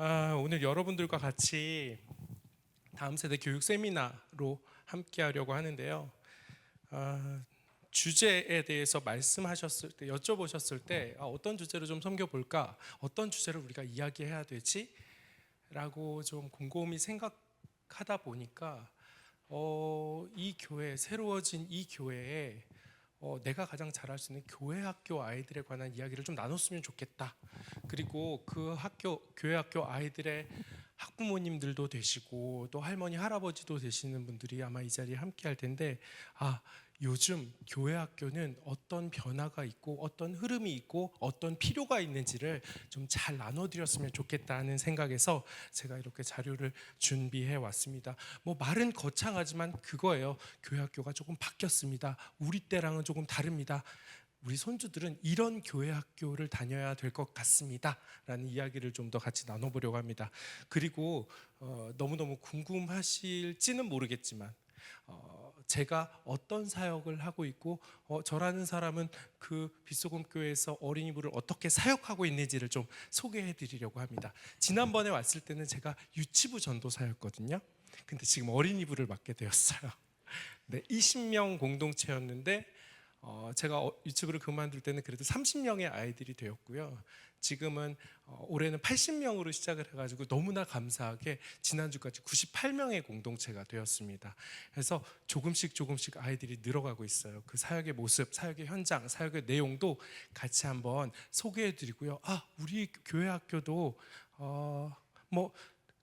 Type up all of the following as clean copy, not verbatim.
오늘 여러분들과 같이 다음 세대 교육 세미나로 함께 하려고 하는데요. 주제에 대해서 말씀하셨을 때, 여쭤보셨을 때 어떤 주제로 좀 섬겨볼까? 어떤 주제를 우리가 이야기해야 되지? 라고 좀 곰곰이 생각하다 보니까 이 교회, 새로워진 이 교회에 내가 가장 잘할 수 있는 교회 학교 아이들에 관한 이야기를 좀 나눴으면 좋겠다. 그리고 그 교회 학교 아이들의 학부모님들도 되시고 또 할머니 할아버지도 되시는 분들이 아마 이 자리에 함께 할 텐데, 요즘 교회 학교는 어떤 변화가 있고 어떤 흐름이 있고 어떤 필요가 있는지를 좀 잘 나눠드렸으면 좋겠다는 생각에서 제가 이렇게 자료를 준비해 왔습니다. 뭐 말은 거창하지만 그거예요. 교회 학교가 조금 바뀌었습니다. 우리 때랑은 조금 다릅니다. 우리 손주들은 이런 교회 학교를 다녀야 될 것 같습니다 라는 이야기를 좀 더 같이 나눠보려고 합니다. 그리고 너무너무 궁금하실지는 모르겠지만 제가 어떤 사역을 하고 있고 저라는 사람은 그 빗소금교회에서 어린이부를 어떻게 사역하고 있는지를 좀 소개해 드리려고 합니다. 지난번에 왔을 때는 제가 유치부 전도사였거든요. 근데 지금 어린이부를 맡게 되었어요. 네, 20명 공동체였는데 제가 유치부를 그만둘 때는 그래도 30명의 아이들이 되었고요. 지금은 올해는 80명으로 시작을 해가지고 너무나 감사하게 지난주까지 98명의 공동체가 되었습니다. 그래서 조금씩 아이들이 늘어가고 있어요. 그 사역의 모습, 사역의 현장, 사역의 내용도 같이 한번 소개해드리고요. 우리 교회 학교도 뭐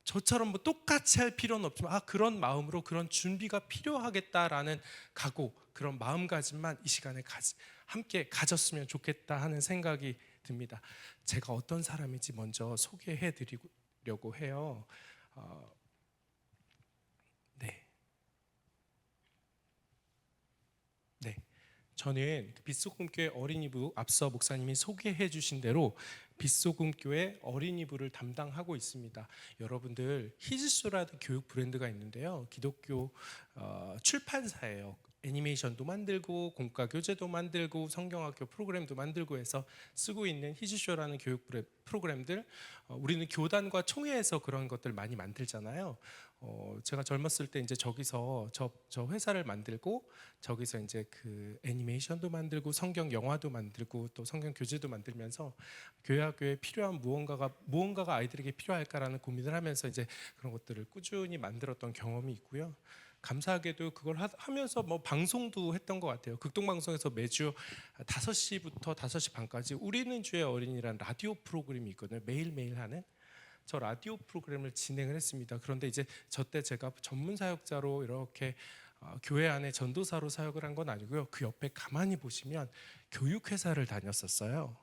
저처럼 뭐 똑같이 할 필요는 없지만 그런 마음으로 그런 준비가 필요하겠다라는 각오, 그런 마음가짐만 이 시간에 함께 가졌으면 좋겠다 하는 생각이 듭니다. 제가 어떤 사람인지 먼저 소개해 드리려고 해요. 네. 저는 빗소금교회 어린이부, 앞서 목사님이 소개해 주신 대로 빗소금교회 어린이부를 담당하고 있습니다. 여러분들 히즈소라는 교육 브랜드가 있는데요. 기독교 출판사예요. 애니메이션도 만들고 공과 교재도 만들고 성경학교 프로그램도 만들고 해서 쓰고 있는 히즈쇼라는 교육 프로그램들, 우리는 교단과 총회에서 그런 것들 많이 만들잖아요. 제가 젊었을 때 이제 저기서 저 회사를 만들고 저기서 이제 그 애니메이션도 만들고 성경 영화도 만들고 또 성경 교재도 만들면서 교회 학교에 필요한 무언가가 아이들에게 필요할까라는 고민을 하면서 이제 그런 것들을 꾸준히 만들었던 경험이 있고요. 감사하게도 그걸 하면서 뭐 방송도 했던 것 같아요. 극동방송에서 매주 5시부터 5시 반까지 우리는 주의 어린이라는 라디오 프로그램이 있거든요. 매일매일 하는 저 라디오 프로그램을 진행을 했습니다. 그런데 이제 저 때 제가 전문 사역자로 이렇게 교회 안에 전도사로 사역을 한 건 아니고요. 그 옆에 가만히 보시면 교육회사를 다녔었어요.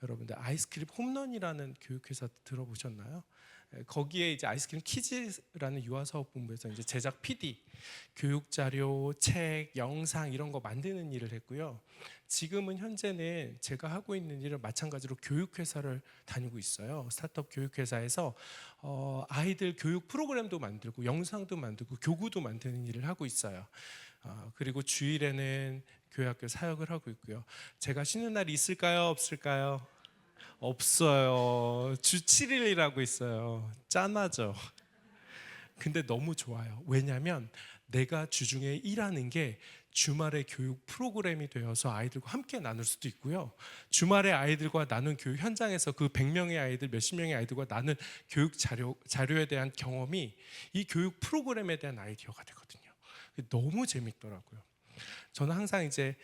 여러분들 아이스크림 홈런이라는 교육회사 들어보셨나요? 거기에 이제 아이스크림 키즈라는 유아사업본부에서 이제 제작 PD, 교육 자료, 책, 영상 이런 거 만드는 일을 했고요. 지금은 현재는 제가 하고 있는 일은 마찬가지로 교육회사를 다니고 있어요. 스타트업 교육회사에서 아이들 교육 프로그램도 만들고 영상도 만들고 교구도 만드는 일을 하고 있어요. 그리고 주일에는 교회학교 사역을 하고 있고요. 제가 쉬는 날이 있을까요? 없을까요? 없어요. 주 7일이라고 있어요. 짠하죠. 근데 너무 좋아요. 왜냐하면 내가 주중에 일하는 게 주말에 교육 프로그램이 되어서 아이들과 함께 나눌 수도 있고요. 주말에 아이들과 나눈 교육 현장에서 그 100명의 아이들, 몇십 명의 아이들과 나눈 교육 자료에 대한 경험이 이 교육 프로그램에 대한 아이디어가 되거든요. 너무 재밌더라고요. 저는 항상 이제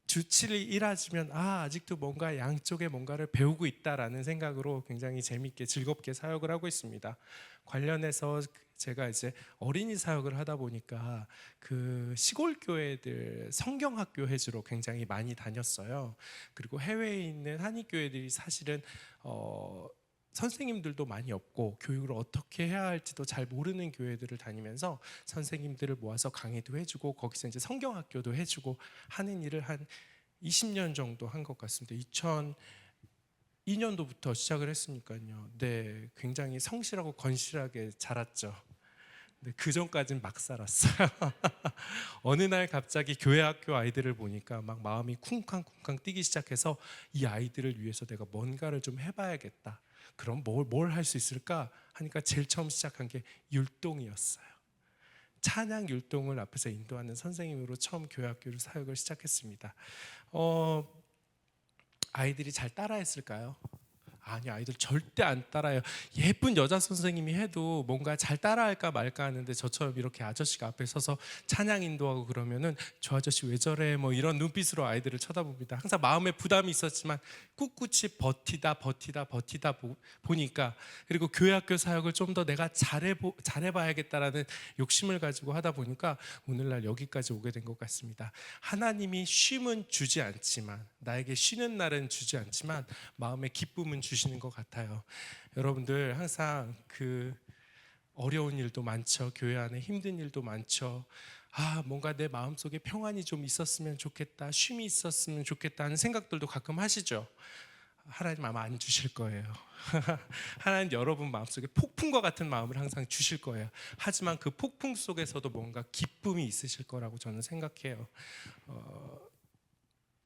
주 7일 일하시면 아직도 뭔가 양쪽에 뭔가를 배우고 있다라는 생각으로 굉장히 재밌게 즐겁게 사역을 하고 있습니다. 관련해서 제가 이제 어린이 사역을 하다 보니까 그 시골 교회들 성경학교 해주로 굉장히 많이 다녔어요. 그리고 해외에 있는 한인 교회들이 사실은 선생님들도 많이 없고 교육을 어떻게 해야 할지도 잘 모르는 교회들을 다니면서 선생님들을 모아서 강의도 해주고 거기서 이제 성경학교도 해주고 하는 일을 한 20년 정도 한 것 같습니다. 2002년도부터 시작을 했으니까요. 네, 굉장히 성실하고 건실하게 자랐죠. 근데 그 전까진 막 살았어요. 어느 날 갑자기 교회 학교 아이들을 보니까 막 마음이 쿵쾅쿵쾅 뛰기 시작해서 이 아이들을 위해서 내가 뭔가를 좀 해봐야겠다. 그럼 뭘 할 수 있을까 하니까 제일 처음 시작한 게 율동이었어요. 찬양 율동을 앞에서 인도하는 선생님으로 처음 교회 학교를 사역을 시작했습니다. 아이들이 잘 따라했을까요? 아니, 아이들 절대 안 따라요. 예쁜 여자 선생님이 해도 뭔가 잘 따라할까 말까 하는데, 저처럼 이렇게 아저씨가 앞에 서서 찬양 인도하고 그러면은 저 아저씨 왜 저래 뭐 이런 눈빛으로 아이들을 쳐다봅니다. 항상 마음에 부담이 있었지만 꿋꿋이 버티다 보니까, 그리고 교회 학교 사역을 좀 더 내가 잘해봐야겠다라는 욕심을 가지고 하다 보니까 오늘날 여기까지 오게 된 것 같습니다. 하나님이 쉼은 주지 않지만, 나에게 쉬는 날은 주지 않지만 마음의 기쁨은 주시는 것 같아요. 여러분들 항상 그 어려운 일도 많죠. 교회 안에 힘든 일도 많죠. 뭔가 내 마음속에 평안이 좀 있었으면 좋겠다, 쉼이 있었으면 좋겠다 하는 생각들도 가끔 하시죠. 하나님 아마 안 주실 거예요. 하나님 여러분 마음속에 폭풍과 같은 마음을 항상 주실 거예요. 하지만 그 폭풍 속에서도 뭔가 기쁨이 있으실 거라고 저는 생각해요.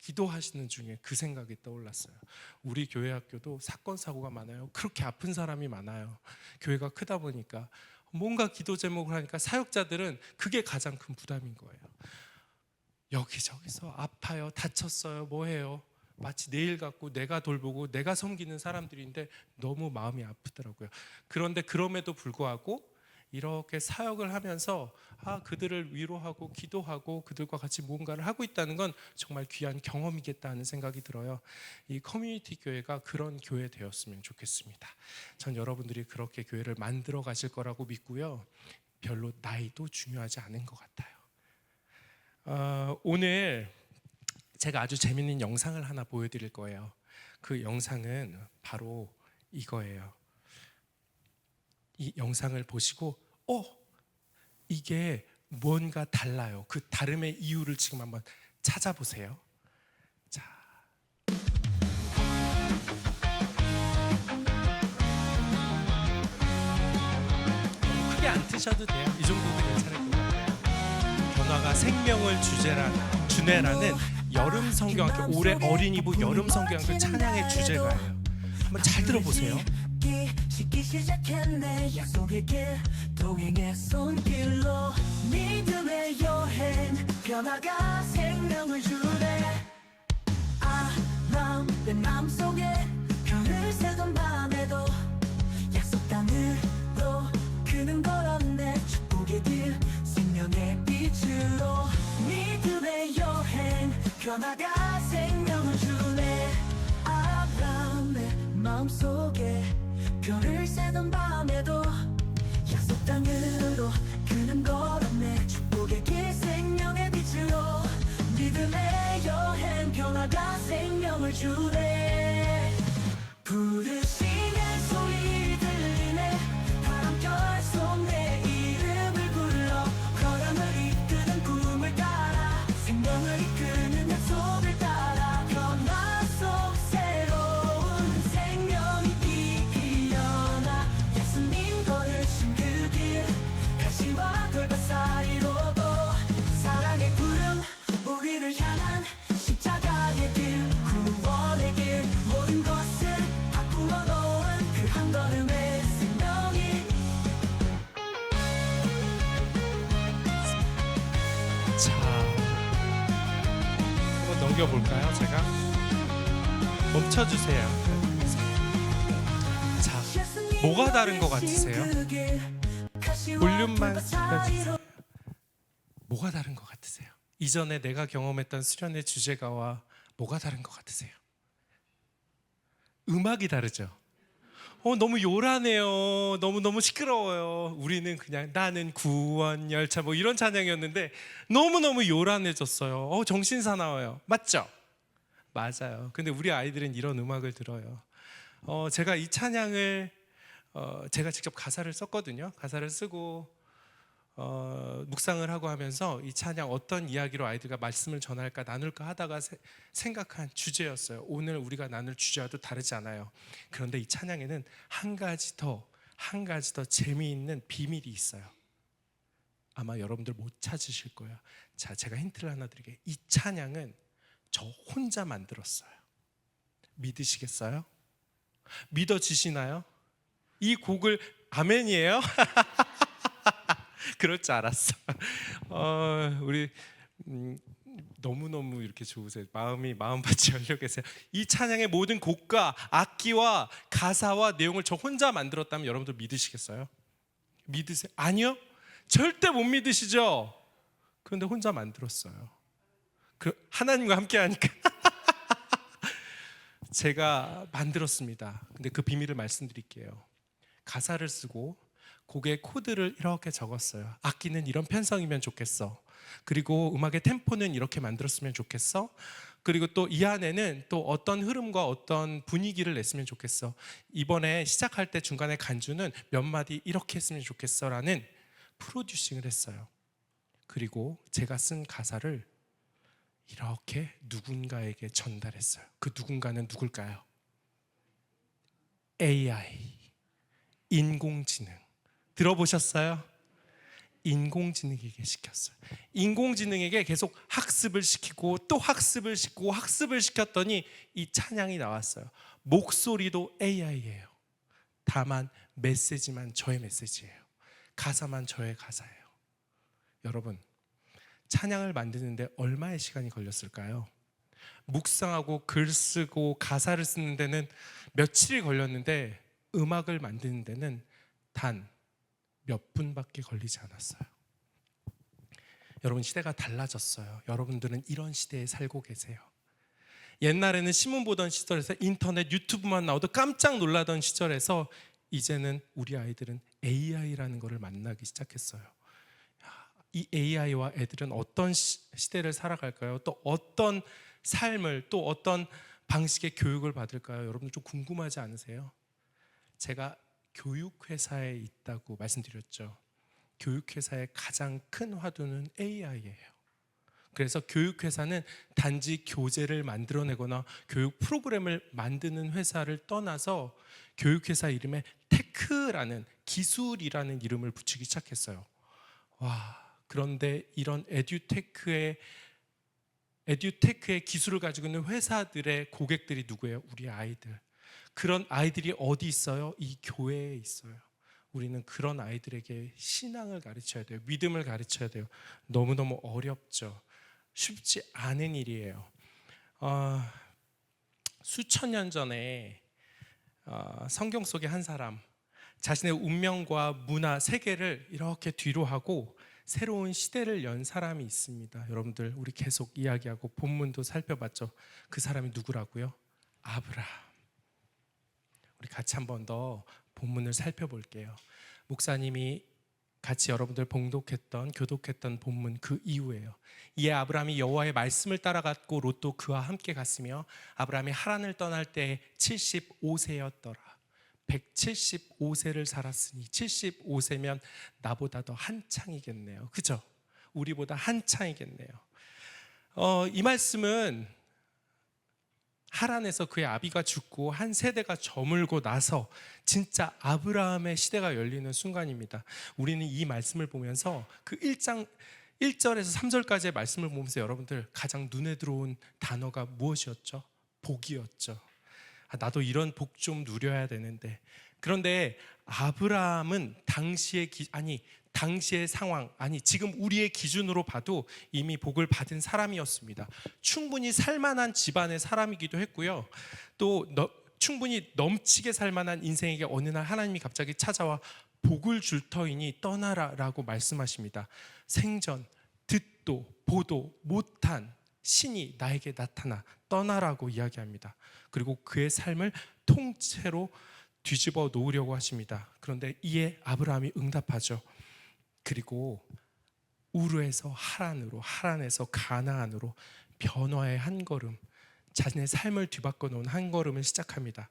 기도하시는 중에 그 생각이 떠올랐어요. 우리 교회 학교도 사건 사고가 많아요. 그렇게 아픈 사람이 많아요. 교회가 크다 보니까 뭔가 기도 제목을 하니까 사역자들은 그게 가장 큰 부담인 거예요. 여기저기서 아파요, 다쳤어요, 뭐해요. 마치 내일 같고 내가 돌보고 내가 섬기는 사람들인데 너무 마음이 아프더라고요. 그런데 그럼에도 불구하고 이렇게 사역을 하면서 그들을 위로하고 기도하고 그들과 같이 무언가를 하고 있다는 건 정말 귀한 경험이겠다 하는 생각이 들어요. 이 커뮤니티 교회가 그런 교회 되었으면 좋겠습니다. 전 여러분들이 그렇게 교회를 만들어 가실 거라고 믿고요. 별로 나이도 중요하지 않은 것 같아요. 오늘 제가 아주 재밌는 영상을 하나 보여드릴 거예요. 그 영상은 바로 이거예요. 이 영상을 보시고 이게 뭔가 달라요. 그 다름의 이유를 지금 한번 찾아보세요. 자, 크게 안 트셔도 돼요. 이 정도도 괜찮을 것 같아요. 변화가 생명을 주내라는 여름 성경학교, 올해 어린이부 여름 성경학교 찬양의 주제가예요. 한번 잘 들어보세요. 씻기 시작했네. 약속의 길 동행의 손길로 믿음의 여행 변화가 생명을 주네. 내 마음속에 별을 새던 밤에도 약속 땅으로 그는 걸었네. 축복의 길 생명의 빛으로 믿음의 여행 변화가 생명을 주네. 아브라함의 마음속에 별을 새던 밤에도 약속 땅으로 그는 걸었네. 축복의 길 생명의 빛으로 믿음의 여행 변화가 생명을 주네. 부르시는 소리 들리네. 바람결 속 내 이름을 불러 걸음을 이끄는 꿈을 따라 생명을 이끄는 약속을 따라 변화 속 새로운 생명이 피어나. 예수님 걸으신 그 길 가시와 돌밭 사이로도 사랑의 구름 우리를 향한 십자가의 길 구원의 길 모든 것을 바꾸어 놓은 그 한 걸음의 생명이. 자, 한번 넘겨볼까요? 제가 멈춰주세요. 자, 뭐가 다른 것 같으세요? 볼륨만 줄여주세요. 뭐가 다른 것 같으세요? 이전에 내가 경험했던 수련의 주제가와 뭐가 다른 것 같으세요? 음악이 다르죠? 너무 요란해요. 너무 시끄러워요. 우리는 그냥 나는 구원 열차 뭐 이런 찬양이었는데 너무너무 요란해졌어요. 정신 사나워요. 맞죠? 맞아요. 근데 우리 아이들은 이런 음악을 들어요. 제가 이 찬양을 제가 직접 가사를 썼거든요. 가사를 쓰고 묵상을 하고 하면서 이 찬양 어떤 이야기로 아이들과 말씀을 전할까 나눌까 하다가 생각한 주제였어요. 오늘 우리가 나눌 주제와도 다르지 않아요. 그런데 이 찬양에는 한 가지 더 재미있는 비밀이 있어요. 아마 여러분들 못 찾으실 거예요. 자, 제가 힌트를 하나 드릴게요. 이 찬양은 저 혼자 만들었어요. 믿으시겠어요? 믿어지시나요? 이 곡을 아멘이에요? 그럴 줄 알았어. 우리 너무너무 이렇게 좋으세요. 마음밭이 열려 계세요. 이 찬양의 모든 곡과 악기와 가사와 내용을 저 혼자 만들었다면 여러분들 믿으시겠어요? 믿으세요? 아니요? 절대 못 믿으시죠? 그런데 혼자 만들었어요. 하나님과 함께 하니까 제가 만들었습니다. 근데 그 비밀을 말씀드릴게요. 가사를 쓰고 곡의 코드를 이렇게 적었어요. 악기는 이런 편성이면 좋겠어. 그리고 음악의 템포는 이렇게 만들었으면 좋겠어. 그리고 또 이 안에는 또 어떤 흐름과 어떤 분위기를 냈으면 좋겠어. 이번에 시작할 때 중간에 간주는 몇 마디 이렇게 했으면 좋겠어 라는 프로듀싱을 했어요. 그리고 제가 쓴 가사를 이렇게 누군가에게 전달했어요. 그 누군가는 누굴까요? AI, 인공지능. 들어보셨어요? 인공지능에게 시켰어요. 인공지능에게 계속 학습을 시키고 또 학습을 시키고 학습을 시켰더니 이 찬양이 나왔어요. 목소리도 AI예요. 다만 메시지만 저의 메시지예요. 가사만 저의 가사예요. 여러분, 찬양을 만드는데 얼마의 시간이 걸렸을까요? 묵상하고 글 쓰고 가사를 쓰는 데는 며칠이 걸렸는데 음악을 만드는 데는 단 몇 분밖에 걸리지 않았어요. 여러분, 시대가 달라졌어요. 여러분들은 이런 시대에 살고 계세요. 옛날에는 신문 보던 시절에서 인터넷 유튜브만 나오도 깜짝 놀라던 시절에서 이제는 우리 아이들은 AI라는 것을 만나기 시작했어요. 이 AI와 애들은 어떤 시대를 살아갈까요? 또 어떤 삶을, 또 어떤 방식의 교육을 받을까요? 여러분 좀 궁금하지 않으세요? 제가 교육회사에 있다고 말씀드렸죠. 교육회사의 가장 큰 화두는 AI예요. 그래서 교육회사는 단지 교재를 만들어내거나 교육 프로그램을 만드는 회사를 떠나서 교육회사 이름에 테크라는, 기술이라는 이름을 붙이기 시작했어요. 그런데 이런 에듀테크의 기술을 가지고 있는 회사들의 고객들이 누구예요? 우리 아이들. 그런 아이들이 어디 있어요? 이 교회에 있어요. 우리는 그런 아이들에게 신앙을 가르쳐야 돼요. 믿음을 가르쳐야 돼요. 너무너무 어렵죠. 쉽지 않은 일이에요. 수천 년 전에 성경 속의 한 사람, 자신의 운명과 문화, 세계를 이렇게 뒤로 하고 새로운 시대를 연 사람이 있습니다. 여러분들, 우리 계속 이야기하고 본문도 살펴봤죠. 그 사람이 누구라고요? 아브라함. 우리 같이 한 번 더 본문을 살펴볼게요. 목사님이 같이 여러분들 봉독했던, 교독했던 본문 그 이후에요. 이에 아브라함이 여호와의 말씀을 따라갔고 롯도 그와 함께 갔으며 아브라함이 하란을 떠날 때 75세였더라. 175세를 살았으니 75세면 나보다 더 한창이겠네요. 그죠? 우리보다 한창이겠네요. 이 말씀은 하란에서 그의 아비가 죽고 한 세대가 저물고 나서 진짜 아브라함의 시대가 열리는 순간입니다. 우리는 이 말씀을 보면서 그 1장 1절에서 3절까지의 말씀을 보면서 여러분들 가장 눈에 들어온 단어가 무엇이었죠? 복이었죠. 나도 이런 복 좀 누려야 되는데. 그런데 아브라함은 당시의 상황, 지금 우리의 기준으로 봐도 이미 복을 받은 사람이었습니다. 충분히 살만한 집안의 사람이기도 했고요. 또 충분히 넘치게 살만한 인생에게 어느 날 하나님이 갑자기 찾아와 복을 줄 터이니 떠나라라고 말씀하십니다. 생전 듣도 보도 못한 신이 나에게 나타나 떠나라고 이야기합니다. 그리고 그의 삶을 통째로 뒤집어 놓으려고 하십니다. 그런데 이에 아브라함이 응답하죠. 그리고 우르에서 하란으로, 하란에서 가나안으로 변화의 한 걸음, 자신의 삶을 뒤바꿔 놓은 한 걸음을 시작합니다.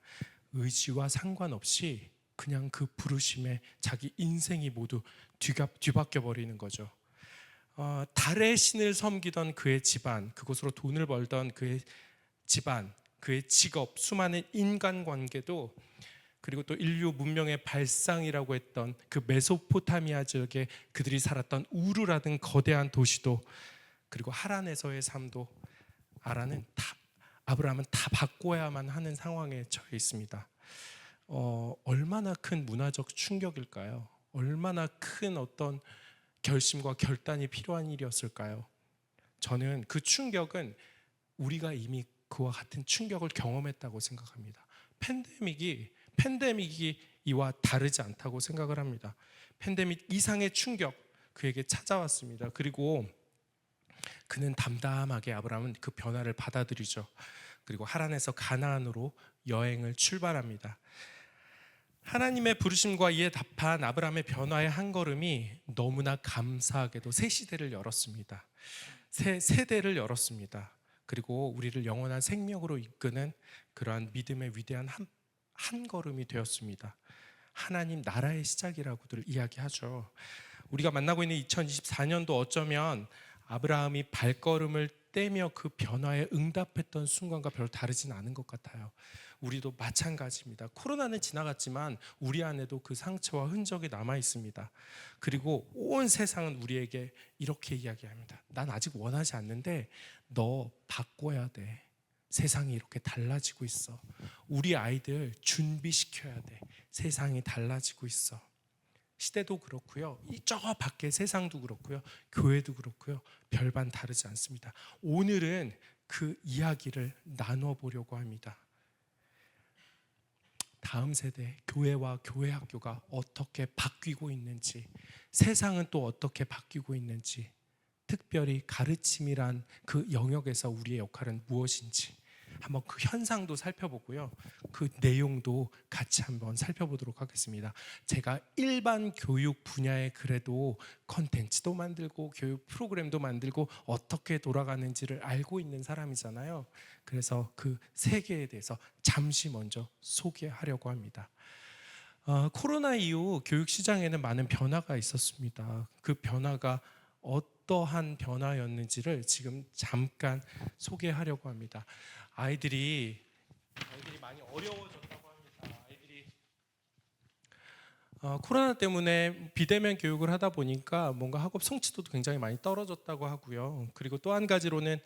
의지와 상관없이 그냥 그 부르심에 자기 인생이 모두 뒤바뀌어 버리는 거죠. 달의 신을 섬기던 그의 집안, 그곳으로 돈을 벌던 그의 집안, 그의 직업, 수많은 인간관계도 그리고 또 인류 문명의 발상이라고 했던 그 메소포타미아 지역에 그들이 살았던 우르라는 거대한 도시도, 그리고 하란에서의 삶도 아브라함은 다 바꿔야만 하는 상황에 처해 있습니다. 얼마나 큰 문화적 충격일까요? 얼마나 큰 어떤 결심과 결단이 필요한 일이었을까요? 저는 그 충격은 우리가 이미 그와 같은 충격을 경험했다고 생각합니다. 팬데믹이 이와 다르지 않다고 생각을 합니다. 팬데믹 이상의 충격 그에게 찾아왔습니다. 그리고 그는 담담하게 아브라함은 그 변화를 받아들이죠. 그리고 하란에서 가나안으로 여행을 출발합니다. 하나님의 부르심과 이에 답한 아브라함의 변화의 한 걸음이 너무나 감사하게도 새 시대를 열었습니다. 새 세대를 열었습니다. 그리고 우리를 영원한 생명으로 이끄는 그러한 믿음의 위대한 한 걸음이 되었습니다. 하나님 나라의 시작이라고들 이야기하죠. 우리가 만나고 있는 2024년도 어쩌면 아브라함이 발걸음을 떼며 그 변화에 응답했던 순간과 별로 다르진 않은 것 같아요. 우리도 마찬가지입니다. 코로나는 지나갔지만 우리 안에도 그 상처와 흔적이 남아 있습니다. 그리고 온 세상은 우리에게 이렇게 이야기합니다. 난 아직 원하지 않는데 너 바꿔야 돼. 세상이 이렇게 달라지고 있어. 우리 아이들 준비시켜야 돼. 세상이 달라지고 있어. 시대도 그렇고요. 저 밖에 세상도 그렇고요. 교회도 그렇고요. 별반 다르지 않습니다. 오늘은 그 이야기를 나눠보려고 합니다. 다음 세대 교회와 교회 학교가 어떻게 바뀌고 있는지, 세상은 또 어떻게 바뀌고 있는지, 특별히 가르침이란 그 영역에서 우리의 역할은 무엇인지 한번 그 현상도 살펴보고요. 그 내용도 같이 한번 살펴보도록 하겠습니다. 제가 일반 교육 분야에 그래도 컨텐츠도 만들고 교육 프로그램도 만들고 어떻게 돌아가는지를 알고 있는 사람이잖아요. 그래서 그 세계에 대해서 잠시 먼저 소개하려고 합니다. 코로나 이후 교육 시장에는 많은 변화가 있었습니다. 그 변화가 어떠한 변화였는지를 지금 잠깐 소개하려고 합니다. 아이들이 많이 어려워졌다고 합니다. 코로나 때문에 비대면 교육을 하다 보니까 뭔가 학업 성취도도 굉장히 많이 떨어졌다고 하고요. 그리고 또 한 가지로는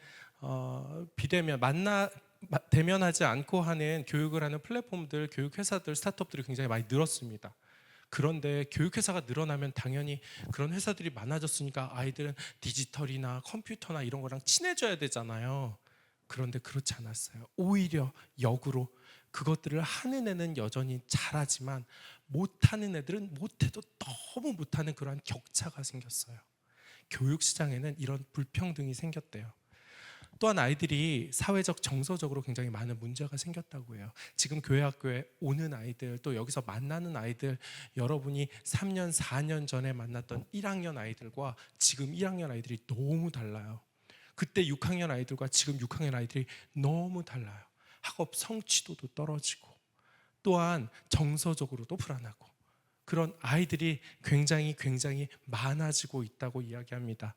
대면하지 않고 하는 교육을 하는 플랫폼들, 교육회사들, 스타트업들이 굉장히 많이 늘었습니다. 그런데 교육회사가 늘어나면 당연히 그런 회사들이 많아졌으니까 아이들은 디지털이나 컴퓨터나 이런 거랑 친해져야 되잖아요. 그런데 그렇지 않았어요. 오히려 역으로 그것들을 하는 애는 여전히 잘하지만 못하는 애들은 못해도 너무 못하는 그러한 격차가 생겼어요. 교육 시장에는 이런 불평등이 생겼대요. 또한 아이들이 사회적 정서적으로 굉장히 많은 문제가 생겼다고 해요. 지금 교회 학교에 오는 아이들, 또 여기서 만나는 아이들, 여러분이 3년 4년 전에 만났던 1학년 아이들과 지금 1학년 아이들이 너무 달라요. 그때 6학년 아이들과 지금 6학년 아이들이 너무 달라요. 학업 성취도도 떨어지고 또한 정서적으로도 불안하고 그런 아이들이 굉장히 많아지고 있다고 이야기합니다.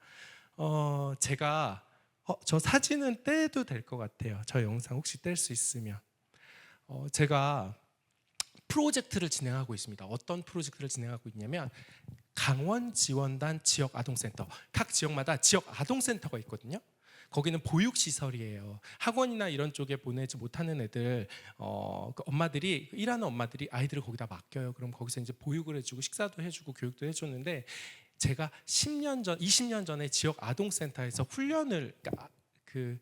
제가 저 사진은 떼도 될 것 같아요. 저 영상 혹시 뗄 수 있으면. 제가 프로젝트를 진행하고 있습니다. 어떤 프로젝트를 진행하고 있냐면 강원지원단 지역아동센터. 각 지역마다 지역아동센터가 있거든요. 거기는 보육시설이에요. 학원이나 이런 쪽에 보내지 못하는 애들, 그 엄마들이, 일하는 엄마들이 아이들을 거기다 맡겨요. 그럼 거기서 이제 보육을 해주고 식사도 해주고 교육도 해줬는데, 제가 20년 전에 지역 아동센터에서 훈련을, 그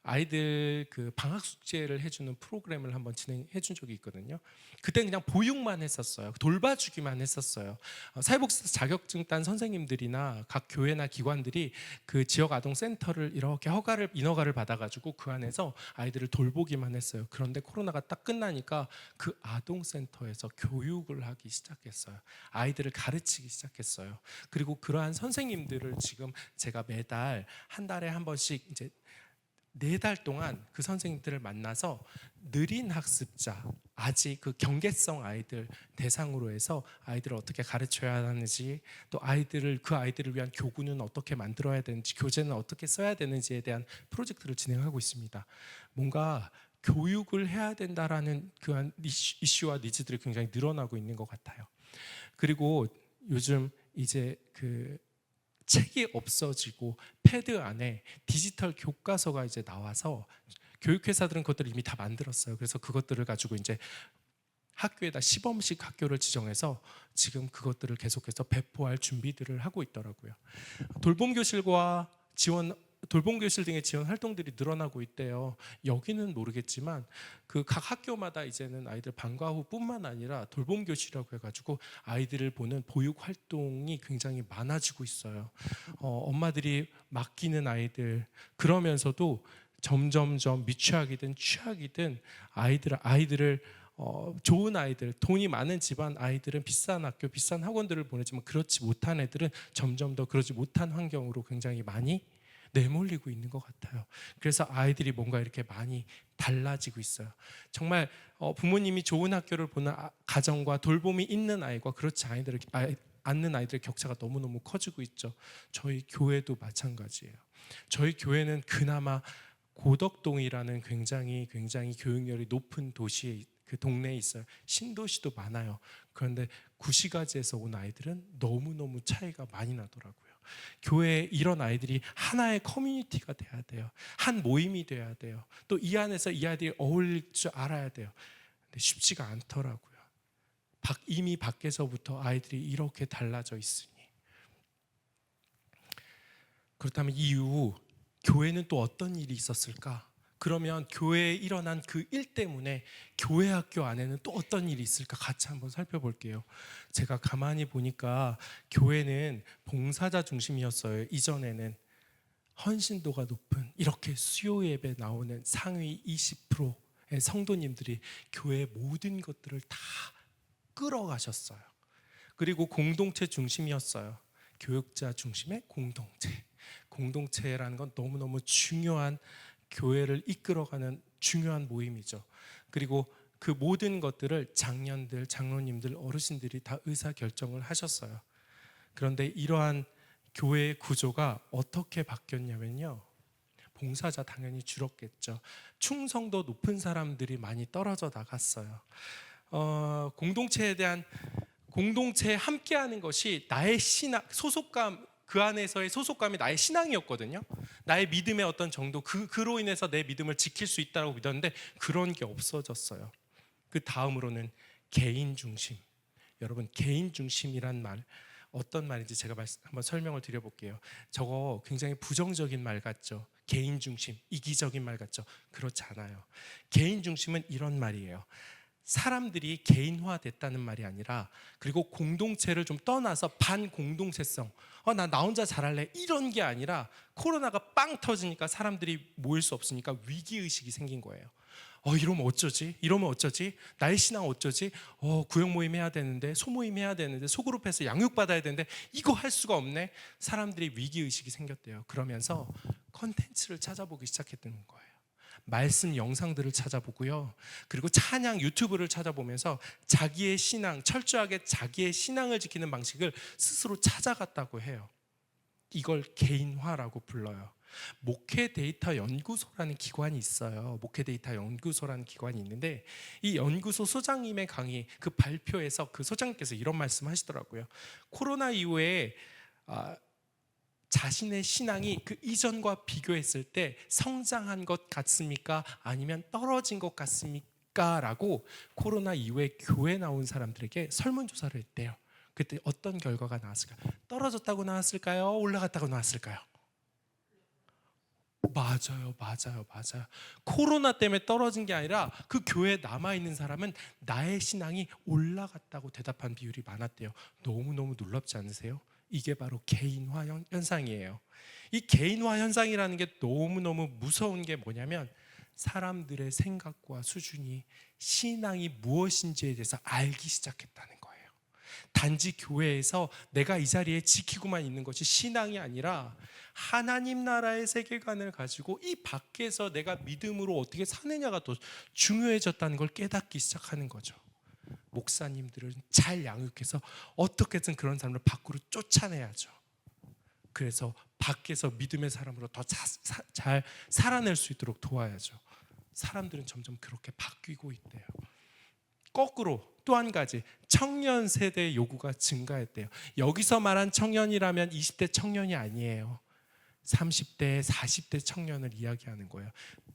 아이들 그 방학 숙제를 해주는 프로그램을 한번 진행해 준 적이 있거든요. 그때 그냥 보육만 했었어요. 돌봐주기만 했었어요. 사회복지사 자격증 딴 선생님들이나 각 교회나 기관들이 그 지역 아동 센터를 이렇게 인허가를 받아가지고 그 안에서 아이들을 돌보기만 했어요. 그런데 코로나가 딱 끝나니까 그 아동 센터에서 교육을 하기 시작했어요. 아이들을 가르치기 시작했어요. 그리고 그러한 선생님들을 지금 제가 매달 한 달에 한 번씩 이제 4달 동안 그 선생님들을 만나서 느린 학습자, 아직 그 경계성 아이들 대상으로 해서 아이들을 어떻게 가르쳐야 하는지, 또 그 아이들을 위한 교구는 어떻게 만들어야 되는지, 교재는 어떻게 써야 되는지에 대한 프로젝트를 진행하고 있습니다. 뭔가 교육을 해야 된다라는 그한 이슈와 니즈들이 굉장히 늘어나고 있는 것 같아요. 그리고 요즘 이제 그 책이 없어지고 패드 안에 디지털 교과서가 이제 나와서 교육회사들은 그것들을 이미 다 만들었어요. 그래서 그것들을 가지고 이제 학교에다 시범식 학교를 지정해서 지금 그것들을 계속해서 배포할 준비들을 하고 있더라고요. 돌봄교실 등의 지원 활동들이 늘어나고 있대요. 여기는 모르겠지만 그 각 학교마다 이제는 아이들 방과 후뿐만 아니라 돌봄교실이라고 해가지고 아이들을 보는 보육 활동이 굉장히 많아지고 있어요. 엄마들이 맡기는 아이들, 그러면서도 점점점 미취학이든 취학이든 아이들을 좋은 아이들, 돈이 많은 집안 아이들은 비싼 학교, 비싼 학원들을 보내지만 그렇지 못한 애들은 점점 더 그러지 못한 환경으로 굉장히 많이 내몰리고 있는 것 같아요. 그래서 아이들이 뭔가 이렇게 많이 달라지고 있어요. 정말 부모님이 좋은 학교를 보는 가정과 돌봄이 있는 아이와 그렇지 않는 아이들의 격차가 너무너무 커지고 있죠. 저희 교회도 마찬가지예요. 저희 교회는 그나마 고덕동이라는 굉장히 교육열이 높은 도시에, 그 동네에 있어요. 신도시도 많아요. 그런데 구시가지에서 온 아이들은 너무너무 차이가 많이 나더라고요. 교회에 이런 아이들이 하나의 커뮤니티가 돼야 돼요. 한 모임이 돼야 돼요. 또 이 안에서 이 아이들이 어울릴 줄 알아야 돼요. 근데 쉽지가 않더라고요. 이미 밖에서부터 아이들이 이렇게 달라져 있으니. 그렇다면 이후 교회는 또 어떤 일이 있었을까? 그러면 교회에 일어난 그 일 때문에 교회 학교 안에는 또 어떤 일이 있을까 같이 한번 살펴볼게요. 제가 가만히 보니까 교회는 봉사자 중심이었어요. 이전에는 헌신도가 높은 이렇게 수요 예배 나오는 상위 20%의 성도님들이 교회의 모든 것들을 다 끌어가셨어요. 그리고 공동체 중심이었어요. 교육자 중심의 공동체라는 건 너무너무 중요한, 교회를 이끌어가는 중요한 모임이죠. 그리고 그 모든 것들을 장년들, 장로님들, 어르신들이 다 의사결정을 하셨어요. 그런데 이러한 교회의 구조가 어떻게 바뀌었냐면요, 봉사자 당연히 줄었겠죠. 충성도 높은 사람들이 많이 떨어져 나갔어요. 공동체에 함께하는 것이 나의 신앙, 소속감, 그 안에서의 소속감이 나의 신앙이었거든요. 나의 믿음의 어떤 정도, 그로 인해서 내 믿음을 지킬 수 있다고 믿었는데 그런 게 없어졌어요. 그 다음으로는 개인 중심. 여러분, 개인 중심이란 말 어떤 말인지 제가 한번 설명을 드려볼게요. 저거 굉장히 부정적인 말 같죠? 개인 중심, 이기적인 말 같죠? 그렇지 않아요. 개인 중심은 이런 말이에요. 사람들이 개인화됐다는 말이 아니라, 그리고 공동체를 좀 떠나서 반공동체성, 나 혼자 잘할래, 이런 게 아니라 코로나가 빵 터지니까 사람들이 모일 수 없으니까 위기의식이 생긴 거예요. 이러면 어쩌지? 나의 신앙 어쩌지? 구역 모임 해야 되는데, 소모임 해야 되는데, 소그룹해서 양육받아야 되는데 이거 할 수가 없네. 사람들이 위기의식이 생겼대요. 그러면서 컨텐츠를 찾아보기 시작했던 거예요. 말씀 영상들을 찾아보고요. 그리고 찬양 유튜브를 찾아보면서 자기의 신앙, 철저하게 자기의 신앙을 지키는 방식을 스스로 찾아갔다고 해요. 이걸 개인화라고 불러요. 목회 데이터 연구소라는 기관이 있어요. 목회 데이터 연구소라는 기관이 있는데, 이 연구소 소장님의 강의, 그 발표에서 그 소장님께서 이런 말씀 하시더라고요. 코로나 이후에 자신의 신앙이 그 이전과 비교했을 때 성장한 것 같습니까? 아니면 떨어진 것 같습니까? 라고 코로나 이후에 교회 나온 사람들에게 설문조사를 했대요. 그때 어떤 결과가 나왔을까요? 떨어졌다고 나왔을까요? 올라갔다고 나왔을까요? 맞아요. 코로나 때문에 떨어진 게 아니라 그 교회에 남아있는 사람은 나의 신앙이 올라갔다고 대답한 비율이 많았대요. 너무너무 놀랍지 않으세요? 이게 바로 개인화 현상이에요. 이 개인화 현상이라는 게 너무너무 무서운 게 뭐냐면, 사람들의 생각과 수준이 신앙이 무엇인지에 대해서 알기 시작했다는 거예요. 단지 교회에서 내가 이 자리에 지키고만 있는 것이 신앙이 아니라 하나님 나라의 세계관을 가지고 이 밖에서 내가 믿음으로 어떻게 사느냐가 더 중요해졌다는 걸 깨닫기 시작하는 거죠. 목사님들은 잘 양육해서 어떻게든 그런 사람을 밖으로 쫓아내야죠. 그래서 밖에서 믿음의 사람으로 더 잘 살아낼 수 있도록 도와야죠. 사람들은 점점 그렇게 바뀌고 있대요. 거꾸로 또 한 가지, 청년 세대의 요구가 증가했대요. 여기서 말한 청년이라면 20대 청년이 아니에요. 30대, 40대 청년을 이야기하는 거예요.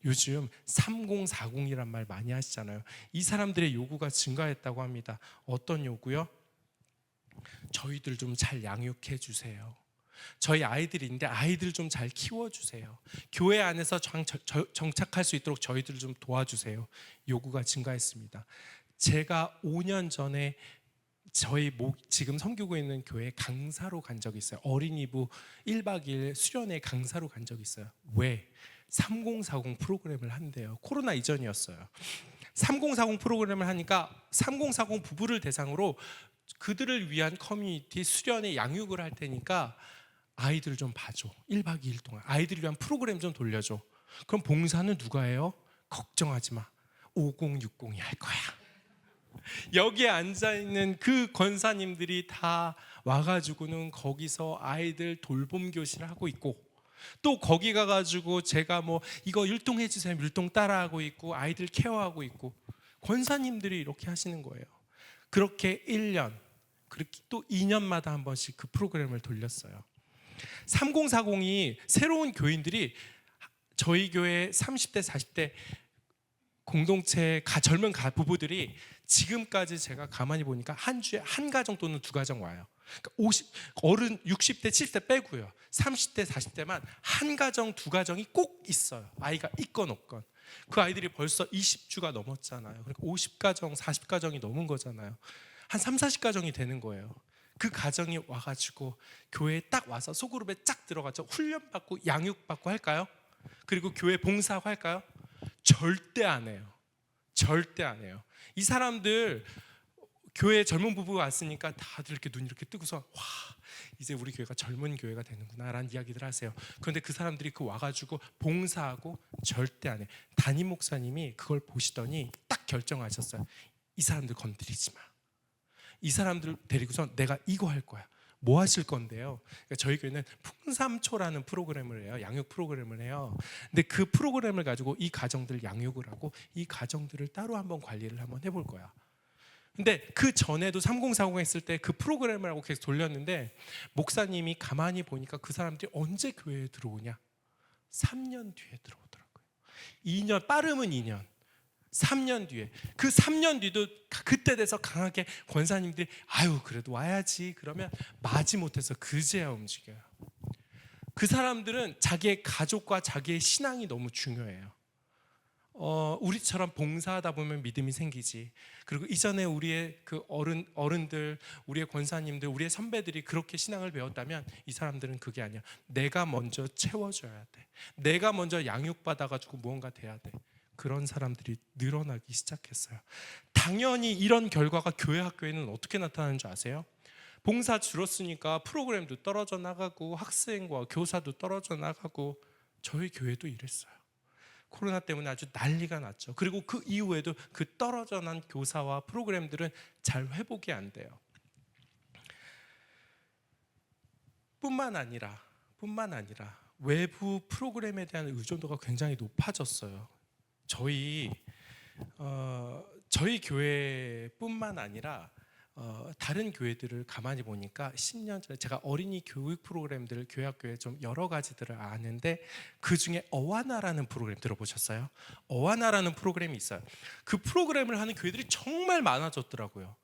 요즘 3040이란 말 많이 하시잖아요. 이 사람들의 요구가 증가했다고 합니다. 어떤 요구요? 저희들 좀 잘 양육해 주세요. 저희 아이들인데 아이들 좀 잘 키워주세요. 교회 안에서 정착할 수 있도록 저희들 좀 도와주세요. 요구가 증가했습니다. 제가 5년 전에 저희 지금 섬기고 있는 교회 강사로 간 적이 있어요. 어린이부 1박 2일 수련회 강사로 간 적이 있어요. 왜? 3040 프로그램을 한대요. 코로나 이전이었어요. 3040 프로그램을 하니까 3040 부부를 대상으로 그들을 위한 커뮤니티 수련회 양육을 할 테니까 아이들 좀 봐줘. 1박 2일 동안 아이들을 위한 프로그램 좀 돌려줘. 그럼 봉사는 누가 해요? 걱정하지 마. 5060이 할 거야. 여기에 앉아있는 그 권사님들이 다 와가지고는 거기서 아이들 돌봄 교실을 하고 있고, 또 거기 가가지고 제가 뭐 이거 율동해 주세요, 율동 따라하고 있고 아이들 케어하고 있고, 권사님들이 이렇게 하시는 거예요. 그렇게 1년, 그렇게 또 2년마다 한 번씩 그 프로그램을 돌렸어요. 3040이 새로운 교인들이 저희 교회 30대 40대 공동체 젊은 부부들이 지금까지 제가 가만히 보니까 한 주에 한 가정 또는 두 가정 와요. 그러니까 어른 60대 70대 빼고요, 30대 40대만 한 가정 두 가정이 꼭 있어요. 아이가 있건 없건. 그 아이들이 벌써 20주가 넘었잖아요. 그러니까 50가정 40가정이 넘은 거잖아요. 한 3, 40가정이 되는 거예요. 그 가정이 와가지고 교회에 딱 와서 소그룹에 쫙 들어가서 훈련받고 양육받고 할까요? 그리고 교회 봉사하고 할까요? 절대 안 해요. 절대 안 해요. 이 사람들 교회에 젊은 부부가 왔으니까 다들 이렇게 눈 이렇게 뜨고서 와, 이제 우리 교회가 젊은 교회가 되는구나 라는 이야기들 하세요. 그런데 그 사람들이 그 와가지고 봉사하고 절대 안 해. 담임 목사님이 그걸 보시더니 딱 결정하셨어요. 이 사람들 건드리지 마. 이 사람들 데리고서 내가 이거 할 거야. 뭐 하실 건데요? 그러니까 저희 교회는 풍삼초라는 프로그램을 해요. 양육 프로그램을 해요. 근데 그 프로그램을 가지고 이 가정들 양육을 하고 이 가정들을 따로 한번 관리를 한번 해볼 거야. 근데 그 전에도 3040 했을 때 그 프로그램을 하고 계속 돌렸는데 목사님이 가만히 보니까 그 사람들이 언제 교회에 들어오냐? 3년 뒤에 들어오더라고요. 2년, 빠르면 2년. 3년 뒤에, 그 3년 뒤도 그때 돼서 강하게 권사님들이 아유 그래도 와야지 그러면 마지못해서 그제야 움직여요. 그 사람들은 자기의 가족과 자기의 신앙이 너무 중요해요. 우리처럼 봉사하다 보면 믿음이 생기지. 그리고 이전에 우리의 그 어른들, 우리의 권사님들, 우리의 선배들이 그렇게 신앙을 배웠다면 이 사람들은 그게 아니야. 내가 먼저 채워줘야 돼. 내가 먼저 양육받아가지고 무언가 돼야 돼. 그런 사람들이 늘어나기 시작했어요. 당연히 이런 결과가 교회 학교에는 어떻게 나타나는 줄 아세요? 봉사 줄었으니까 프로그램도 떨어져 나가고 학생과 교사도 떨어져 나가고 저희 교회도 이랬어요. 코로나 때문에 아주 난리가 났죠. 그리고 그 이후에도 그 떨어져 난 교사와 프로그램들은 잘 회복이 안 돼요. 뿐만 아니라 외부 프로그램에 대한 의존도가 굉장히 높아졌어요. 저희 교회뿐만 아니라 다른 교회들을 가만히 보니까 10년 전에 제가 어린이 교육 프로그램들을 교회 학교에 좀 여러 가지들을 아는데 그 중에 어와나라는 프로그램 들어보셨어요? 어와나라는 프로그램이 있어요. 그 프로그램을 하는 교회들이 정말 많아졌더라고요.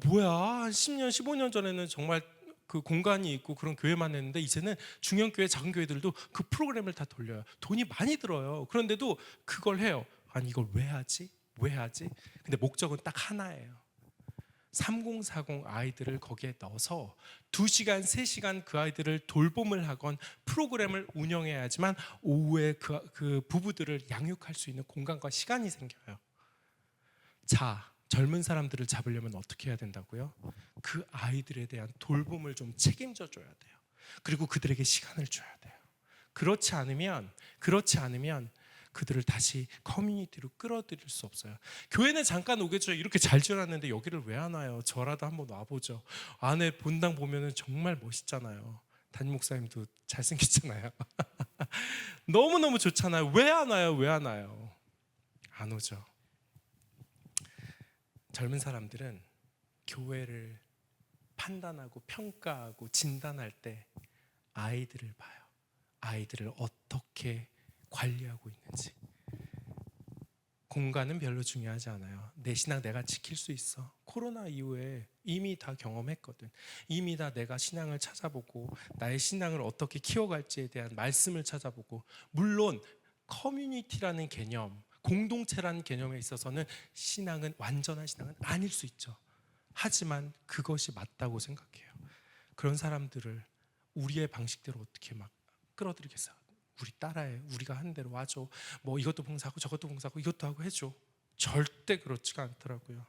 뭐야, 한 10년 15년 전에는 정말 그 공간이 있고 그런 교회만 했는데 이제는 중형교회 작은 교회들도 그 프로그램을 다 돌려요. 돈이 많이 들어요. 그런데도 그걸 해요. 아니 이걸 왜 하지? 근데 목적은 딱 하나예요. 3040 아이들을 거기에 넣어서 2시간, 3시간 그 아이들을 돌봄을 하건 프로그램을 운영해야지만 오후에 그 부부들을 양육할 수 있는 공간과 시간이 생겨요. 자, 젊은 사람들을 잡으려면 어떻게 해야 된다고요? 그 아이들에 대한 돌봄을 좀 책임져 줘야 돼요. 그리고 그들에게 시간을 줘야 돼요. 그렇지 않으면 그들을 다시 커뮤니티로 끌어들일 수 없어요. 교회는 잠깐 오겠죠. 이렇게 잘 지어놨는데 여기를 왜 안 와요? 저라도 한번 와보죠. 안에 본당 보면은 정말 멋있잖아요. 담임 목사님도 잘생겼잖아요. 너무너무 좋잖아요. 왜 안 와요? 안 오죠. 젊은 사람들은 교회를 판단하고 평가하고 진단할 때 아이들을 봐요. 아이들을 어떻게 관리하고 있는지. 공간은 별로 중요하지 않아요. 내 신앙 내가 지킬 수 있어. 코로나 이후에 이미 다 경험했거든. 이미 다 내가 신앙을 찾아보고 나의 신앙을 어떻게 키워갈지에 대한 말씀을 찾아보고, 물론 커뮤니티라는 개념, 공동체라는 개념에 있어서는 신앙은 완전한 신앙은 아닐 수 있죠. 하지만 그것이 맞다고 생각해요. 그런 사람들을 우리의 방식대로 어떻게 막 끌어들이겠어요? 우리 따라해. 우리가 한 대로 와줘. 뭐 이것도 봉사하고 저것도 봉사하고 이것도 하고 해줘. 절대 그렇지가 않더라고요.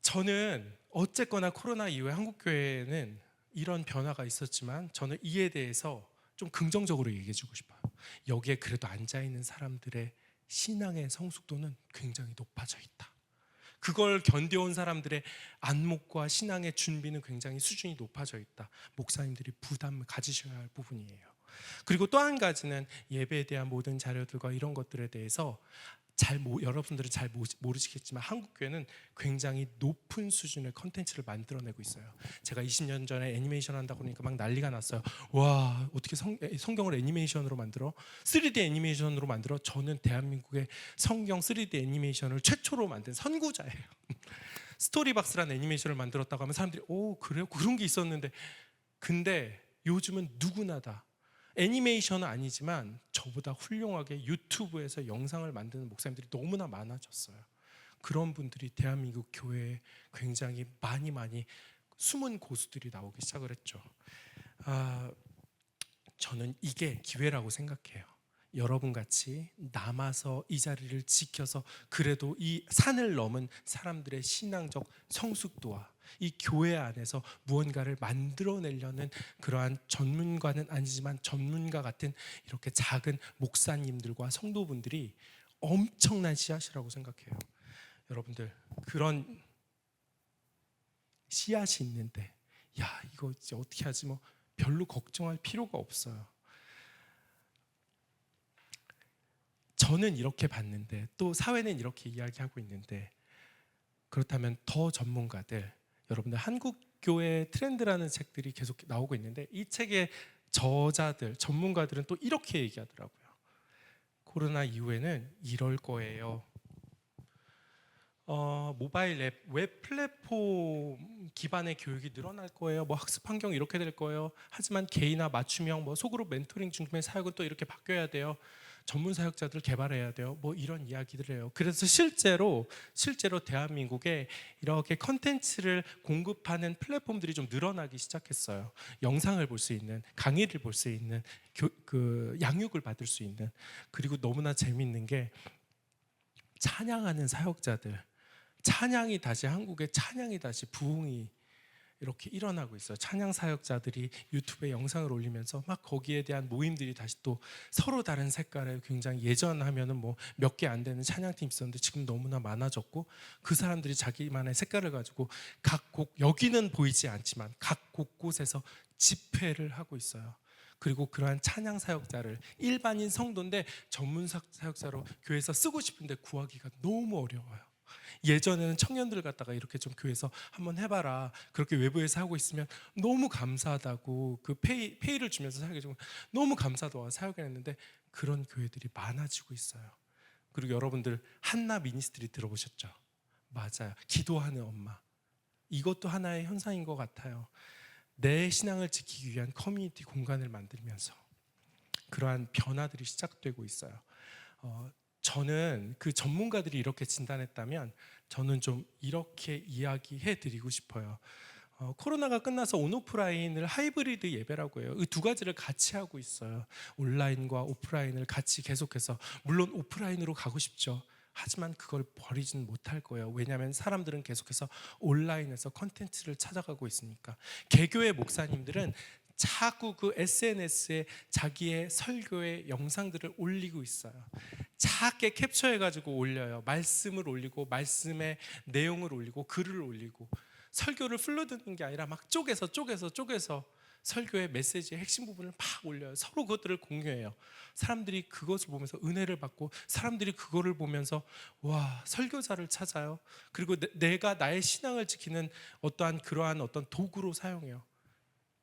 저는 어쨌거나 코로나 이후에 한국교회는 이런 변화가 있었지만 저는 이에 대해서 좀 긍정적으로 얘기해주고 싶어요. 여기에 그래도 앉아있는 사람들의 신앙의 성숙도는 굉장히 높아져 있다. 그걸 견뎌온 사람들의 안목과 신앙의 준비는 굉장히 수준이 높아져 있다. 목사님들이 부담을 가지셔야 할 부분이에요. 그리고 또 한 가지는 예배에 대한 모든 자료들과 이런 것들에 대해서 여러분들은 잘 모르시겠지만 한국교회는 굉장히 높은 수준의 컨텐츠를 만들어내고 있어요. 제가 20년 전에 애니메이션 한다고 그러니까 막 난리가 났어요. 와, 어떻게 성경을 애니메이션으로 만들어? 3D 애니메이션으로 만들어? 저는 대한민국의 성경 3D 애니메이션을 최초로 만든 선구자예요. 스토리박스라는 애니메이션을 만들었다고 하면 사람들이 오, 그래요? 그런 게 있었는데. 근데 요즘은 누구나 다 애니메이션은 아니지만 저보다 훌륭하게 유튜브에서 영상을 만드는 목사님들이 너무나 많아졌어요. 그런 분들이 대한민국 교회에 굉장히 많이 숨은 고수들이 나오기 시작을 했죠. 저는 이게 기회라고 생각해요. 여러분같이 남아서 이 자리를 지켜서 그래도 이 산을 넘은 사람들의 신앙적 성숙도와 이 교회 안에서 무언가를 만들어내려는 그러한 전문가는 아니지만 전문가 같은 이렇게 작은 목사님들과 성도분들이 엄청난 씨앗이라고 생각해요. 여러분들, 그런 씨앗이 있는데 야, 이거 이제 어떻게 하지, 뭐 별로 걱정할 필요가 없어요. 저는 이렇게 봤는데 또 사회는 이렇게 이야기하고 있는데, 그렇다면 더 전문가들, 여러분들 한국교회 트렌드라는 책들이 계속 나오고 있는데 이 책의 저자들, 전문가들은 또 이렇게 얘기하더라고요. 코로나 이후에는 이럴 거예요. 모바일 앱, 웹 플랫폼 기반의 교육이 늘어날 거예요. 뭐 학습 환경 이렇게 될 거예요. 하지만 개인화 맞춤형 뭐 소그룹 멘토링 중심의 사역은 또 이렇게 바뀌어야 돼요. 전문 사역자들 개발해야 돼요. 뭐 이런 이야기들을 해요. 그래서 실제로 대한민국에 이렇게 컨텐츠를 공급하는 플랫폼들이 좀 늘어나기 시작했어요. 영상을 볼 수 있는, 강의를 볼 수 있는, 양육을 받을 수 있는. 그리고 너무나 재미있는 게 찬양하는 사역자들, 찬양이 다시, 한국의 찬양이 다시 부흥이 이렇게 일어나고 있어요. 찬양 사역자들이 유튜브에 영상을 올리면서 막 거기에 대한 모임들이 다시 또 서로 다른 색깔의, 굉장히 예전 하면은 뭐 몇 개 안 되는 찬양팀 있었는데 지금 너무나 많아졌고, 그 사람들이 자기만의 색깔을 가지고 각 곡, 여기는 보이지 않지만 각 곳곳에서 집회를 하고 있어요. 그리고 그러한 찬양 사역자를, 일반인 성도인데 전문 사역자로 교회에서 쓰고 싶은데 구하기가 너무 어려워요. 예전에는 청년들 갖다가 이렇게 좀 교회에서 한번 해봐라, 그렇게 외부에서 하고 있으면 너무 감사하다고 그 페이를 주면서 사역해주고 너무 감사하다고 사역을 했는데, 그런 교회들이 많아지고 있어요. 그리고 여러분들 한나 미니스트리 들어보셨죠? 맞아요. 기도하는 엄마. 이것도 하나의 현상인 것 같아요. 내 신앙을 지키기 위한 커뮤니티 공간을 만들면서 그러한 변화들이 시작되고 있어요. 저는 그 전문가들이 이렇게 진단했다면 저는 좀 이렇게 이야기해 드리고 싶어요. 코로나가 끝나서 온오프라인을 하이브리드 예배라고 해요. 이 두 가지를 같이 하고 있어요. 온라인과 오프라인을 같이 계속해서, 물론 오프라인으로 가고 싶죠. 하지만 그걸 버리지는 못할 거예요. 왜냐하면 사람들은 계속해서 온라인에서 컨텐츠를 찾아가고 있으니까. 개교의 목사님들은 자꾸 그 SNS에 자기의 설교의 영상들을 올리고 있어요. 작게 캡처해가지고 올려요. 말씀을 올리고, 말씀의 내용을 올리고, 글을 올리고. 설교를 풀로 듣는 게 아니라 막 쪼개서 설교의 메시지의 핵심 부분을 막 올려요. 서로 그것들을 공유해요. 사람들이 그것을 보면서 은혜를 받고, 사람들이 그거를 보면서 와, 설교자를 찾아요. 그리고 내가 나의 신앙을 지키는 어떠한 그러한 어떤 도구로 사용해요.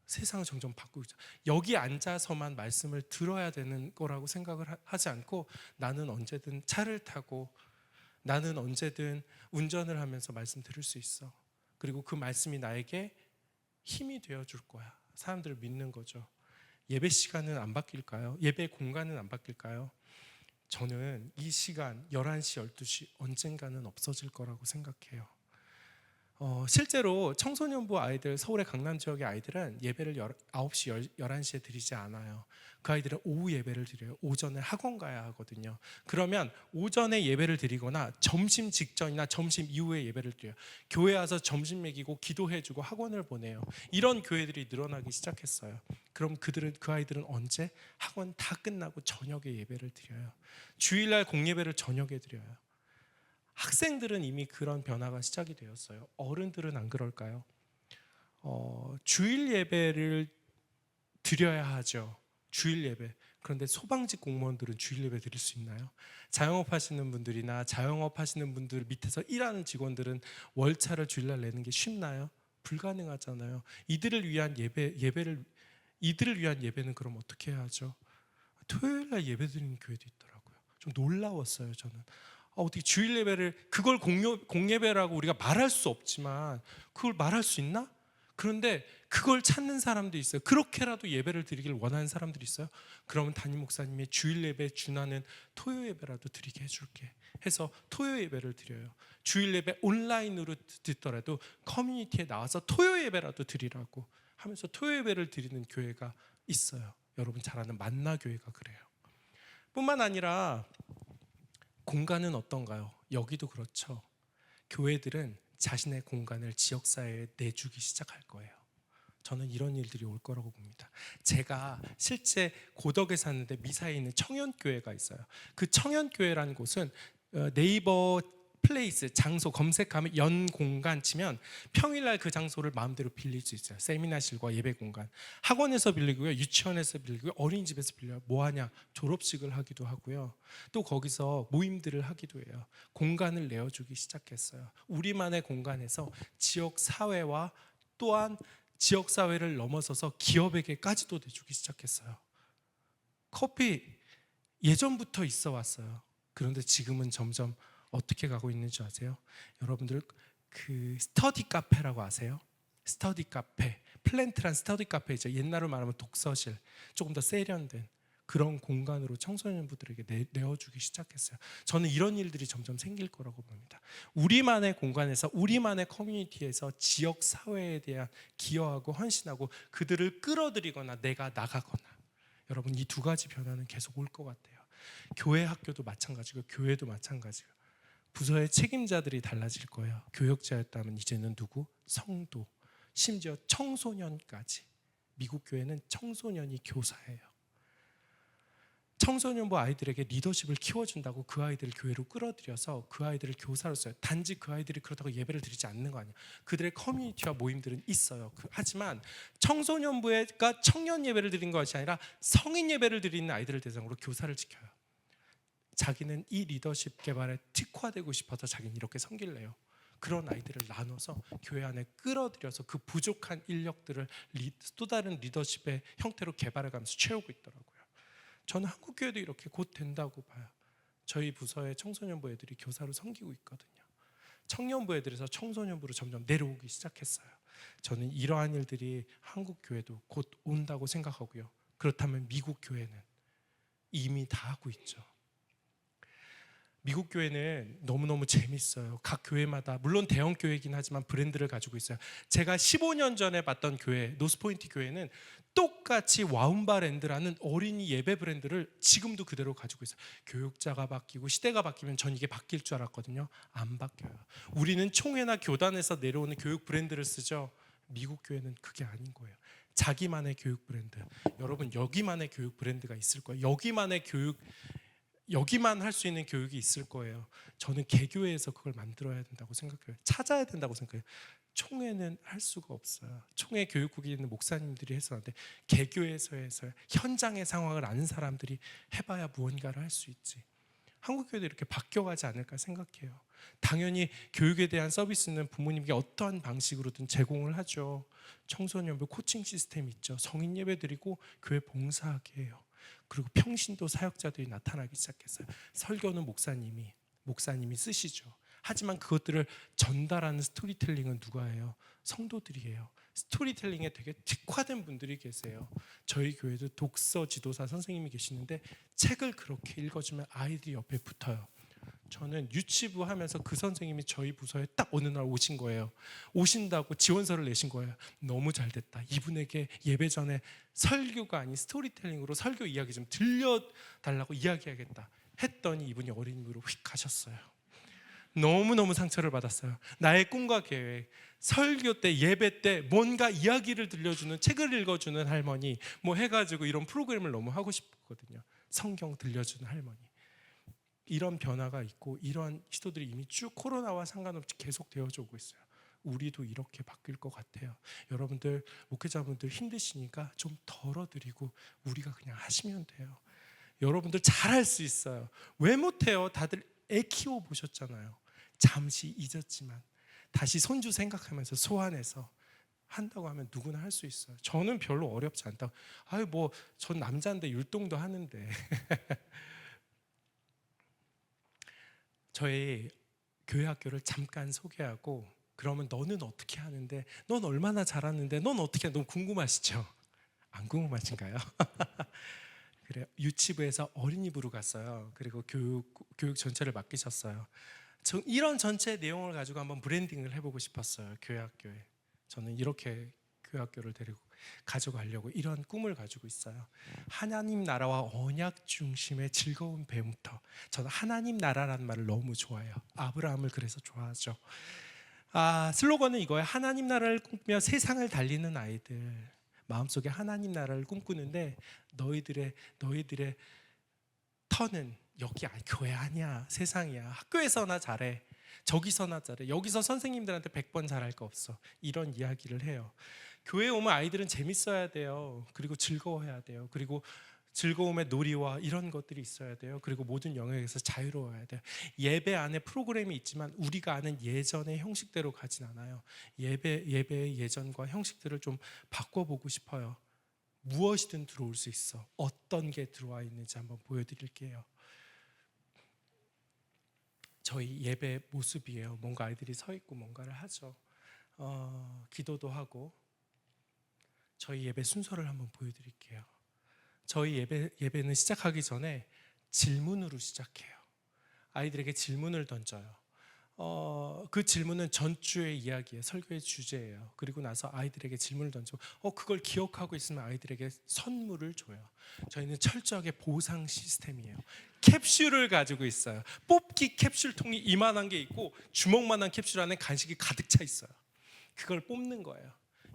세상을 점점 바꾸고 있죠. 여기 앉아서만 말씀을 들어야 되는 거라고 생각을 하지 않고, 나는 언제든 차를 타고, 나는 언제든 운전을 하면서 말씀 들을 수 있어. 그리고 그 말씀이 나에게 힘이 되어줄 거야. 사람들을 믿는 거죠. 예배 시간은 안 바뀔까요? 예배 공간은 안 바뀔까요? 저는 이 시간 11시, 12시 언젠가는 없어질 거라고 생각해요. 실제로 청소년부 아이들, 서울의 강남 지역의 아이들은 예배를 9시, 11시에 드리지 않아요. 그 아이들은 오후 예배를 드려요. 오전에 학원 가야 하거든요. 그러면 오전에 예배를 드리거나 점심 직전이나 점심 이후에 예배를 드려요. 교회 와서 점심 먹이고 기도해주고 학원을 보내요. 이런 교회들이 늘어나기 시작했어요. 그럼 그 아이들은 언제? 학원 다 끝나고 저녁에 예배를 드려요. 주일날 공예배를 저녁에 드려요. 학생들은 이미 그런 변화가 시작이 되었어요. 어른들은 안 그럴까요? 주일 예배를 드려야 하죠. 주일 예배. 그런데 소방직 공무원들은 주일 예배 드릴 수 있나요? 자영업 하시는 분들이나 자영업 하시는 분들 밑에서 일하는 직원들은 월차를 주일날 내는 게 쉽나요? 불가능하잖아요. 이들을 위한 예배는 그럼 어떻게 해야죠? 토요일날 예배 드리는 교회도 있더라고요. 좀 놀라웠어요, 저는. 어떻게 주일 예배를, 그걸 공예배라고 우리가 말할 수 없지만 그걸 말할 수 있나? 그런데 그걸 찾는 사람도 있어요. 그렇게라도 예배를 드리길 원하는 사람들이 있어요. 그러면 담임 목사님이 주일 예배에 준하는 토요 예배라도 드리게 해줄게 해서 토요 예배를 드려요. 주일 예배 온라인으로 듣더라도 커뮤니티에 나와서 토요 예배라도 드리라고 하면서 토요 예배를 드리는 교회가 있어요. 여러분 잘 아는 만나 교회가 그래요. 뿐만 아니라 공간은 어떤가요? 여기도 그렇죠. 교회들은 자신의 공간을 지역사회에 내주기 시작할 거예요. 저는 이런 일들이 올 거라고 봅니다. 제가 실제 고덕에 사는데 미사에 있는 청년교회가 있어요. 그 청년교회라는 곳은 네이버 플레이스, 장소 검색하면 연공간 치면 평일날 그 장소를 마음대로 빌릴 수 있어요. 세미나실과 예배 공간. 학원에서 빌리고요, 유치원에서 빌리고요, 어린이집에서 빌려요. 뭐하냐? 졸업식을 하기도 하고요. 또 거기서 모임들을 하기도 해요. 공간을 내어주기 시작했어요. 우리만의 공간에서 지역사회와 또한 지역사회를 넘어서서 기업에게까지도 내주기 시작했어요. 커피 예전부터 있어 왔어요. 그런데 지금은 점점 어떻게 가고 있는지 아세요? 여러분들 그 스터디 카페라고 아세요? 스터디 카페, 플랜트란 스터디 카페이죠. 옛날로 말하면 독서실, 조금 더 세련된 그런 공간으로 청소년부들에게 내어주기 시작했어요. 저는 이런 일들이 점점 생길 거라고 봅니다. 우리만의 공간에서, 우리만의 커뮤니티에서 지역 사회에 대한 기여하고 헌신하고 그들을 끌어들이거나 내가 나가거나, 여러분 이 두 가지 변화는 계속 올 것 같아요. 교회 학교도 마찬가지고 교회도 마찬가지고 부서의 책임자들이 달라질 거예요. 교역자였다면 이제는 누구? 성도, 심지어 청소년까지. 미국 교회는 청소년이 교사예요. 청소년부 아이들에게 리더십을 키워준다고 그 아이들을 교회로 끌어들여서 그 아이들을 교사로 써요. 단지 그 아이들이 그렇다고 예배를 드리지 않는 거 아니에요. 그들의 커뮤니티와 모임들은 있어요. 하지만 청소년부가 청년 예배를 드리는 것이 아니라 성인 예배를 드리는 아이들을 대상으로 교사를 지켜요. 자기는 이 리더십 개발에 특화되고 싶어서 자기는 이렇게 섬길래요. 그런 아이들을 나눠서 교회 안에 끌어들여서 그 부족한 인력들을 또 다른 리더십의 형태로 개발해가면서 채우고 있더라고요. 저는 한국 교회도 이렇게 곧 된다고 봐요. 저희 부서의 청소년부 애들이 교사로 섬기고 있거든요. 청년부 애들에서 청소년부로 점점 내려오기 시작했어요. 저는 이러한 일들이 한국 교회도 곧 온다고 생각하고요. 그렇다면 미국 교회는 이미 다 하고 있죠. 미국 교회는 너무너무 재밌어요. 각 교회마다 물론 대형 교회이긴 하지만 브랜드를 가지고 있어요. 제가 15년 전에 봤던 교회, 노스포인트 교회는 똑같이 와움바랜드라는 어린이 예배 브랜드를 지금도 그대로 가지고 있어요. 교육자가 바뀌고 시대가 바뀌면 전 이게 바뀔 줄 알았거든요. 안 바뀌어요. 우리는 총회나 교단에서 내려오는 교육 브랜드를 쓰죠. 미국 교회는 그게 아닌 거예요. 자기만의 교육 브랜드. 여러분 여기만의 교육 브랜드가 있을 거예요. 여기만의 교육, 여기만 할 수 있는 교육이 있을 거예요. 저는 개교회에서 그걸 만들어야 된다고 생각해요. 찾아야 된다고 생각해요. 총회는 할 수가 없어요. 총회 교육국에 있는 목사님들이 해서 안 돼. 개교회에서 해서 현장의 상황을 아는 사람들이 해봐야 무언가를 할 수 있지. 한국 교회도 이렇게 바뀌어가지 않을까 생각해요. 당연히 교육에 대한 서비스는 부모님께 어떠한 방식으로든 제공을 하죠. 청소년부 코칭 시스템 있죠. 성인 예배 드리고 교회 봉사하게 해요. 그리고 평신도 사역자들이 나타나기 시작했어요. 설교는 목사님이 쓰시죠. 하지만 그것들을 전달하는 스토리텔링은 누가 해요? 성도들이에요. 스토리텔링에 되게 특화된 분들이 계세요. 저희 교회도 독서 지도사 선생님이 계시는데 책을 그렇게 읽어주면 아이들이 옆에 붙어요. 저는 유치부 하면서 그 선생님이 저희 부서에 딱 어느 날 오신 거예요. 오신다고 지원서를 내신 거예요. 너무 잘 됐다. 이분에게 예배 전에 설교가 아닌 스토리텔링으로 설교 이야기 좀 들려달라고 이야기하겠다 했더니 이분이 어린이집으로 휙 가셨어요. 너무너무 상처를 받았어요. 나의 꿈과 계획, 설교 때 예배 때 뭔가 이야기를 들려주는, 책을 읽어주는 할머니 뭐 해가지고 이런 프로그램을 너무 하고 싶거든요. 성경 들려주는 할머니. 이런 변화가 있고 이런 시도들이 이미 쭉 코로나와 상관없이 계속 되어져 오고 있어요. 우리도 이렇게 바뀔 것 같아요. 여러분들 목회자분들 힘드시니까 좀 덜어드리고 우리가 그냥 하시면 돼요. 여러분들 잘할 수 있어요. 왜 못해요? 다들 애 키워보셨잖아요. 잠시 잊었지만 다시 손주 생각하면서 소환해서 한다고 하면 누구나 할 수 있어요. 저는 별로 어렵지 않다고. 아유 뭐 전 남자인데 율동도 하는데. 저희 교회 학교를 잠깐 소개하고 그러면 너는 어떻게 하는데, 넌 얼마나 잘하는데, 넌 어떻게 해? 너무 궁금하시죠? 안 궁금하신가요? 그래요. 유치부에서 어린이부로 갔어요. 그리고 교육 전체를 맡기셨어요. 이런 전체 내용을 가지고 한번 브랜딩을 해보고 싶었어요. 교회 학교에. 저는 이렇게 교회 학교를 데리고 가져가려고 이런 꿈을 가지고 있어요. 하나님 나라와 언약 중심의 즐거운 배움터. 저는 하나님 나라라는 말을 너무 좋아해요. 아브라함을 그래서 좋아하죠. 슬로건은 이거예요. 하나님 나라를 꿈꾸며 세상을 달리는 아이들. 마음속에 하나님 나라를 꿈꾸는데 너희들의 터는 여기 교회 아니야. 세상이야. 학교에서나 잘해. 저기서나 잘해. 여기서 선생님들한테 100번 잘할 거 없어. 이런 이야기를 해요. 교회에 오면 아이들은 재밌어야 돼요. 그리고 즐거워해야 돼요. 그리고 즐거움의 놀이와 이런 것들이 있어야 돼요. 그리고 모든 영역에서 자유로워야 돼요. 예배 안에 프로그램이 있지만 우리가 아는 예전의 형식대로 가진 않아요. 예배의 예전과 형식들을 좀 바꿔보고 싶어요. 무엇이든 들어올 수 있어. 어떤 게 들어와 있는지 한번 보여드릴게요. 저희 예배 모습이에요. 뭔가 아이들이 서 있고 뭔가를 하죠. 기도도 하고. 저희 예배 순서를 한번 보여드릴게요. 저희 예배는 시작하기 전에 질문으로 시작해요. 아이들에게 질문을 던져요. 그 질문은 전주의 이야기예요. 설교의 주제예요. 그리고 나서 아이들에게 질문을 던지고 그걸 기억하고 있으면 아이들에게 선물을 줘요. 저희는 철저하게 보상 시스템이에요. 캡슐을 가지고 있어요. 뽑기 캡슐통이 이만한 게 있고 주먹만한 cap슐 안에 간식이 가득 차 있어요. 그걸 뽑는 거예요.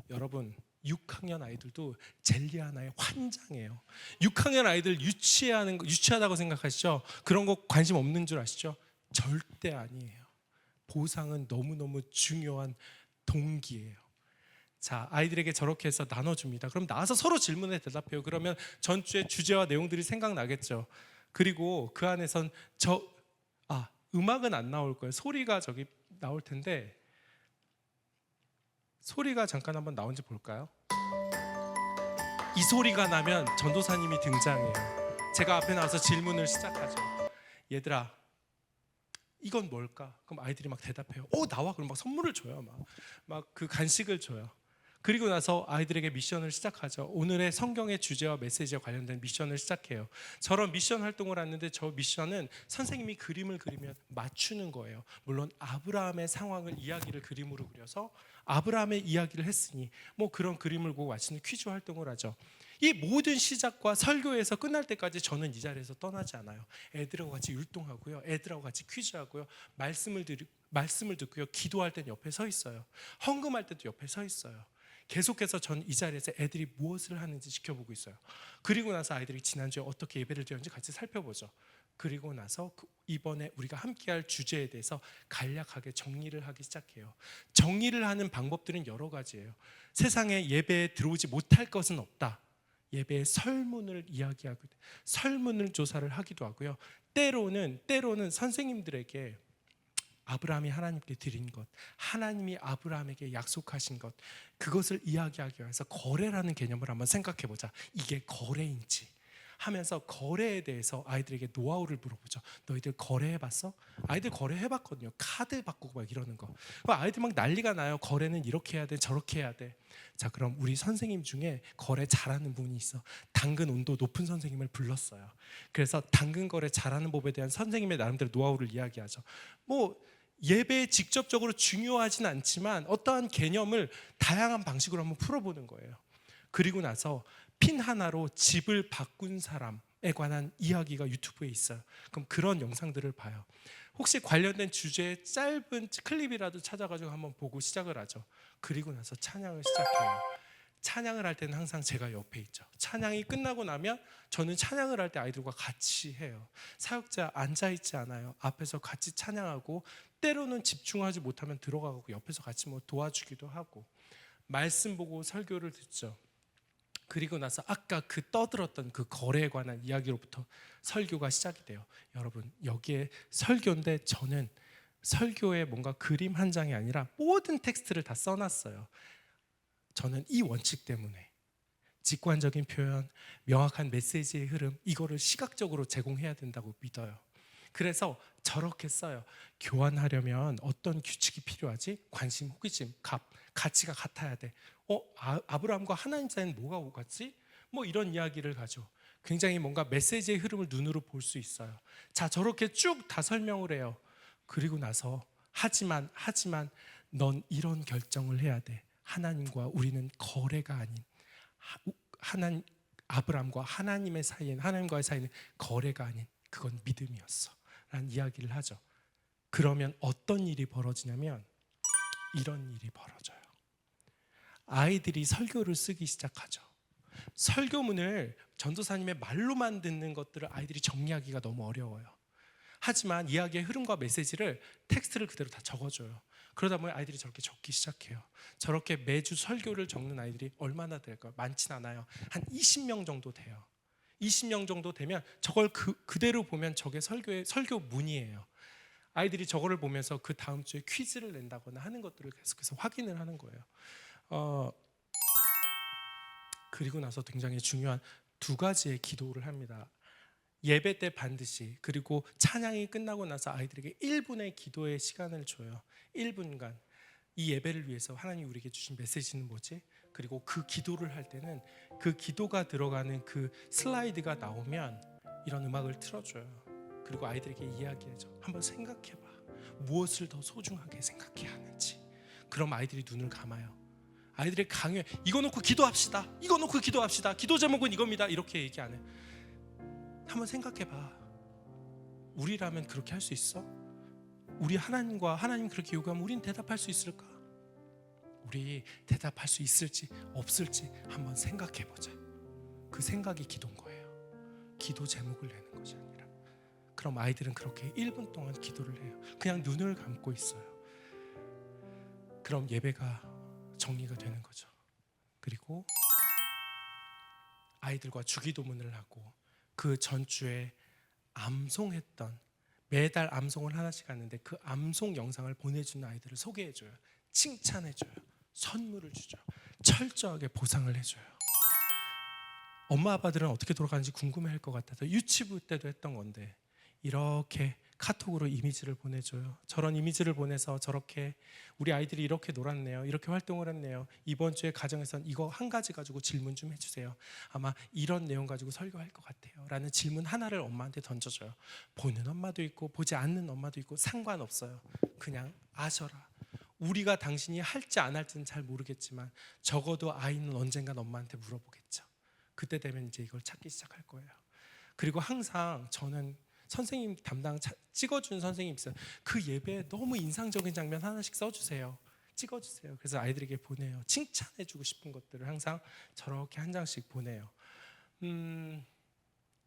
여러분 6학년 아이들도 젤리 하나에 환장해요. 6학년 아이들 유치하다고 생각하시죠? 그런 거 관심 없는 줄 아시죠? 절대 아니에요. 보상은 너무너무 중요한 동기예요. 자, 아이들에게 저렇게 해서 나눠줍니다. 그럼 나와서 서로 질문에 대답해요. 그러면 전주의 주제와 내용들이 생각나겠죠. 그리고 그 안에선 음악은 안 나올 거예요. 소리가 저기 나올 텐데 소리가 잠깐 한번 나온지 볼까요? 이 소리가 나면 전도사님이 등장해요. 제가 앞에 나와서 질문을 시작하죠. 얘들아, 이건 뭘까? 그럼 아이들이 막 대답해요. 나와. 그럼 막 선물을 줘요. 막 그 간식을 줘요. 그리고 나서 아이들에게 미션을 시작하죠. 오늘의 성경의 주제와 메시지와 관련된 미션을 시작해요. 저런 미션 활동을 하는데 저 미션은 선생님이 그림을 그리면 맞추는 거예요. 물론 아브라함의 상황을 이야기를 그림으로 그려서 아브라함의 이야기를 했으니 뭐 그런 그림을 보고 맞추는 퀴즈 활동을 하죠. 이 모든 시작과 설교에서 끝날 때까지 저는 이 자리에서 떠나지 않아요. 애들하고 같이 율동하고요. 애들하고 같이 퀴즈하고요. 말씀을 듣고요. 기도할 때는 옆에 서 있어요. 헌금할 때도 옆에 서 있어요. 계속해서 전 이 자리에서 애들이 무엇을 하는지 지켜보고 있어요. 그리고 나서 아이들이 지난주에 어떻게 예배를 드렸는지 같이 살펴보죠. 그리고 나서 이번에 우리가 함께할 주제에 대해서 간략하게 정리를 하기 시작해요. 정리를 하는 방법들은 여러 가지예요. 세상에 예배에 들어오지 못할 것은 없다. 예배의 설문을 이야기하고 설문을 조사를 하기도 하고요. 때로는 선생님들에게 아브라함이 하나님께 드린 것, 하나님이 아브라함에게 약속하신 것, 그것을 이야기하기 위해서 거래라는 개념을 한번 생각해 보자. 이게 거래인지 하면서 거래에 대해서 아이들에게 노하우를 물어보죠. 너희들 거래해봤어? 아이들 거래해봤거든요. 카드 바꾸고 막 이러는 거. 아이들 막 난리가 나요. 거래는 이렇게 해야 돼, 저렇게 해야 돼. 자, 그럼 우리 선생님 중에 거래 잘하는 분이 있어. 당근 온도 높은 선생님을 불렀어요. 그래서 당근 거래 잘하는 법에 대한 선생님의 나름대로 노하우를 이야기하죠. 뭐 예배에 직접적으로 중요하진 않지만 어떠한 개념을 다양한 방식으로 한번 풀어보는 거예요. 그리고 나서 핀 하나로 집을 바꾼 사람에 관한 이야기가 유튜브에 있어요. 그럼 그런 영상들을 봐요. 혹시 관련된 주제의 짧은 클립이라도 찾아가지고 한번 보고 시작을 하죠. 그리고 나서 찬양을 시작해요. 찬양을 할 때는 항상 제가 옆에 있죠. 찬양이 끝나고 나면 저는 찬양을 할 때 아이들과 같이 해요. 사역자 앉아있지 않아요. 앞에서 같이 찬양하고 때로는 집중하지 못하면 들어가고 옆에서 같이 뭐 도와주기도 하고 말씀 보고 설교를 듣죠. 그리고 나서 아까 그 떠들었던 그 거래에 관한 이야기로부터 설교가 시작이 돼요. 여러분, 여기에 설교인데 저는 설교에 뭔가 그림 한 장이 아니라 모든 텍스트를 다 써놨어요. 저는 이 원칙 때문에 직관적인 표현, 명확한 메시지의 흐름, 이거를 시각적으로 제공해야 된다고 믿어요. 그래서 저렇게 써요. 교환하려면 어떤 규칙이 필요하지? 관심, 호기심, 가치가 같아야 돼. 아브라함과 하나님 사이는 뭐가 오갔지? 뭐 이런 이야기를 가죠. 굉장히 뭔가 메시지의 흐름을 눈으로 볼 수 있어요. 자, 저렇게 쭉 다 설명을 해요. 그리고 나서 하지만 넌 이런 결정을 해야 돼. 하나님과 우리는 거래가 아닌 아브라함과 하나님과의 사이는 거래가 아닌 그건 믿음이었어 라는 이야기를 하죠. 그러면 어떤 일이 벌어지냐면 이런 일이 벌어져요. 아이들이 설교를 쓰기 시작하죠. 설교문을 전도사님의 말로만 듣는 것들을 아이들이 정리하기가 너무 어려워요. 하지만 이야기의 흐름과 메시지를 텍스트를 그대로 다 적어줘요. 그러다 보면 아이들이 저렇게 적기 시작해요. 저렇게 매주 설교를 적는 아이들이 얼마나 될까요? 많진 않아요. 한 20명 정도 돼요. 20명 정도 되면 저걸 그대로 보면 저게 설교문이에요. 아이들이 저거를 보면서 그 다음 주에 퀴즈를 낸다거나 하는 것들을 계속해서 확인을 하는 거예요. 그리고 나서 굉장히 중요한 두 가지의 기도를 합니다. 예배 때 반드시, 그리고 찬양이 끝나고 나서 아이들에게 1분의 기도의 시간을 줘요. 1분간 이 예배를 위해서 하나님 우리에게 주신 메시지는 뭐지? 그리고 그 기도를 할 때는 그 기도가 들어가는 그 슬라이드가 나오면 이런 음악을 틀어줘요. 그리고 아이들에게 이야기하죠. 한번 생각해봐. 무엇을 더 소중하게 생각해야 하는지. 그럼 아이들이 눈을 감아요. 아이들의 강요에 이거 놓고 기도합시다. 이거 놓고 기도합시다. 기도 제목은 이겁니다. 이렇게 얘기 안 해요. 한번 생각해봐. 우리라면 그렇게 할 수 있어? 우리 하나님 그렇게 요구하면 우린 대답할 수 있을까? 우리 대답할 수 있을지 없을지 한번 생각해보자. 그 생각이 기도인 거예요. 기도 제목을 내는 것이 아니라. 그럼 아이들은 그렇게 1분 동안 기도를 해요. 그냥 눈을 감고 있어요. 그럼 예배가 정리가 되는 거죠. 그리고 아이들과 주기도문을 하고 그 전주에 암송했던, 매달 암송을 하나씩 하는데 그 암송 영상을 보내주는 아이들을 소개해줘요. 칭찬해줘요. 선물을 주죠. 철저하게 보상을 해줘요. 엄마 아빠들은 어떻게 돌아가는지 궁금해할 것 같아서 유치부 때도 했던 건데 이렇게 카톡으로 이미지를 보내줘요. 저런 이미지를 보내서 저렇게 우리 아이들이 이렇게 놀았네요. 이렇게 활동을 했네요. 이번 주에 가정에선 이거 한 가지 가지고 질문 좀 해주세요. 아마 이런 내용 가지고 설교할 것 같아요. 라는 질문 하나를 엄마한테 던져줘요. 보는 엄마도 있고 보지 않는 엄마도 있고 상관없어요. 그냥 아셔라. 우리가 당신이 할지 안 할지는 잘 모르겠지만 적어도 아이는 언젠간 엄마한테 물어보겠죠. 그때 되면 이제 이걸 찾기 시작할 거예요. 그리고 항상 저는 선생님 담당 찍어준 선생님 있어요. 그 예배에 너무 인상적인 장면 하나씩 써주세요. 찍어주세요. 그래서 아이들에게 보내요. 칭찬해주고 싶은 것들을 항상 저렇게 한 장씩 보내요.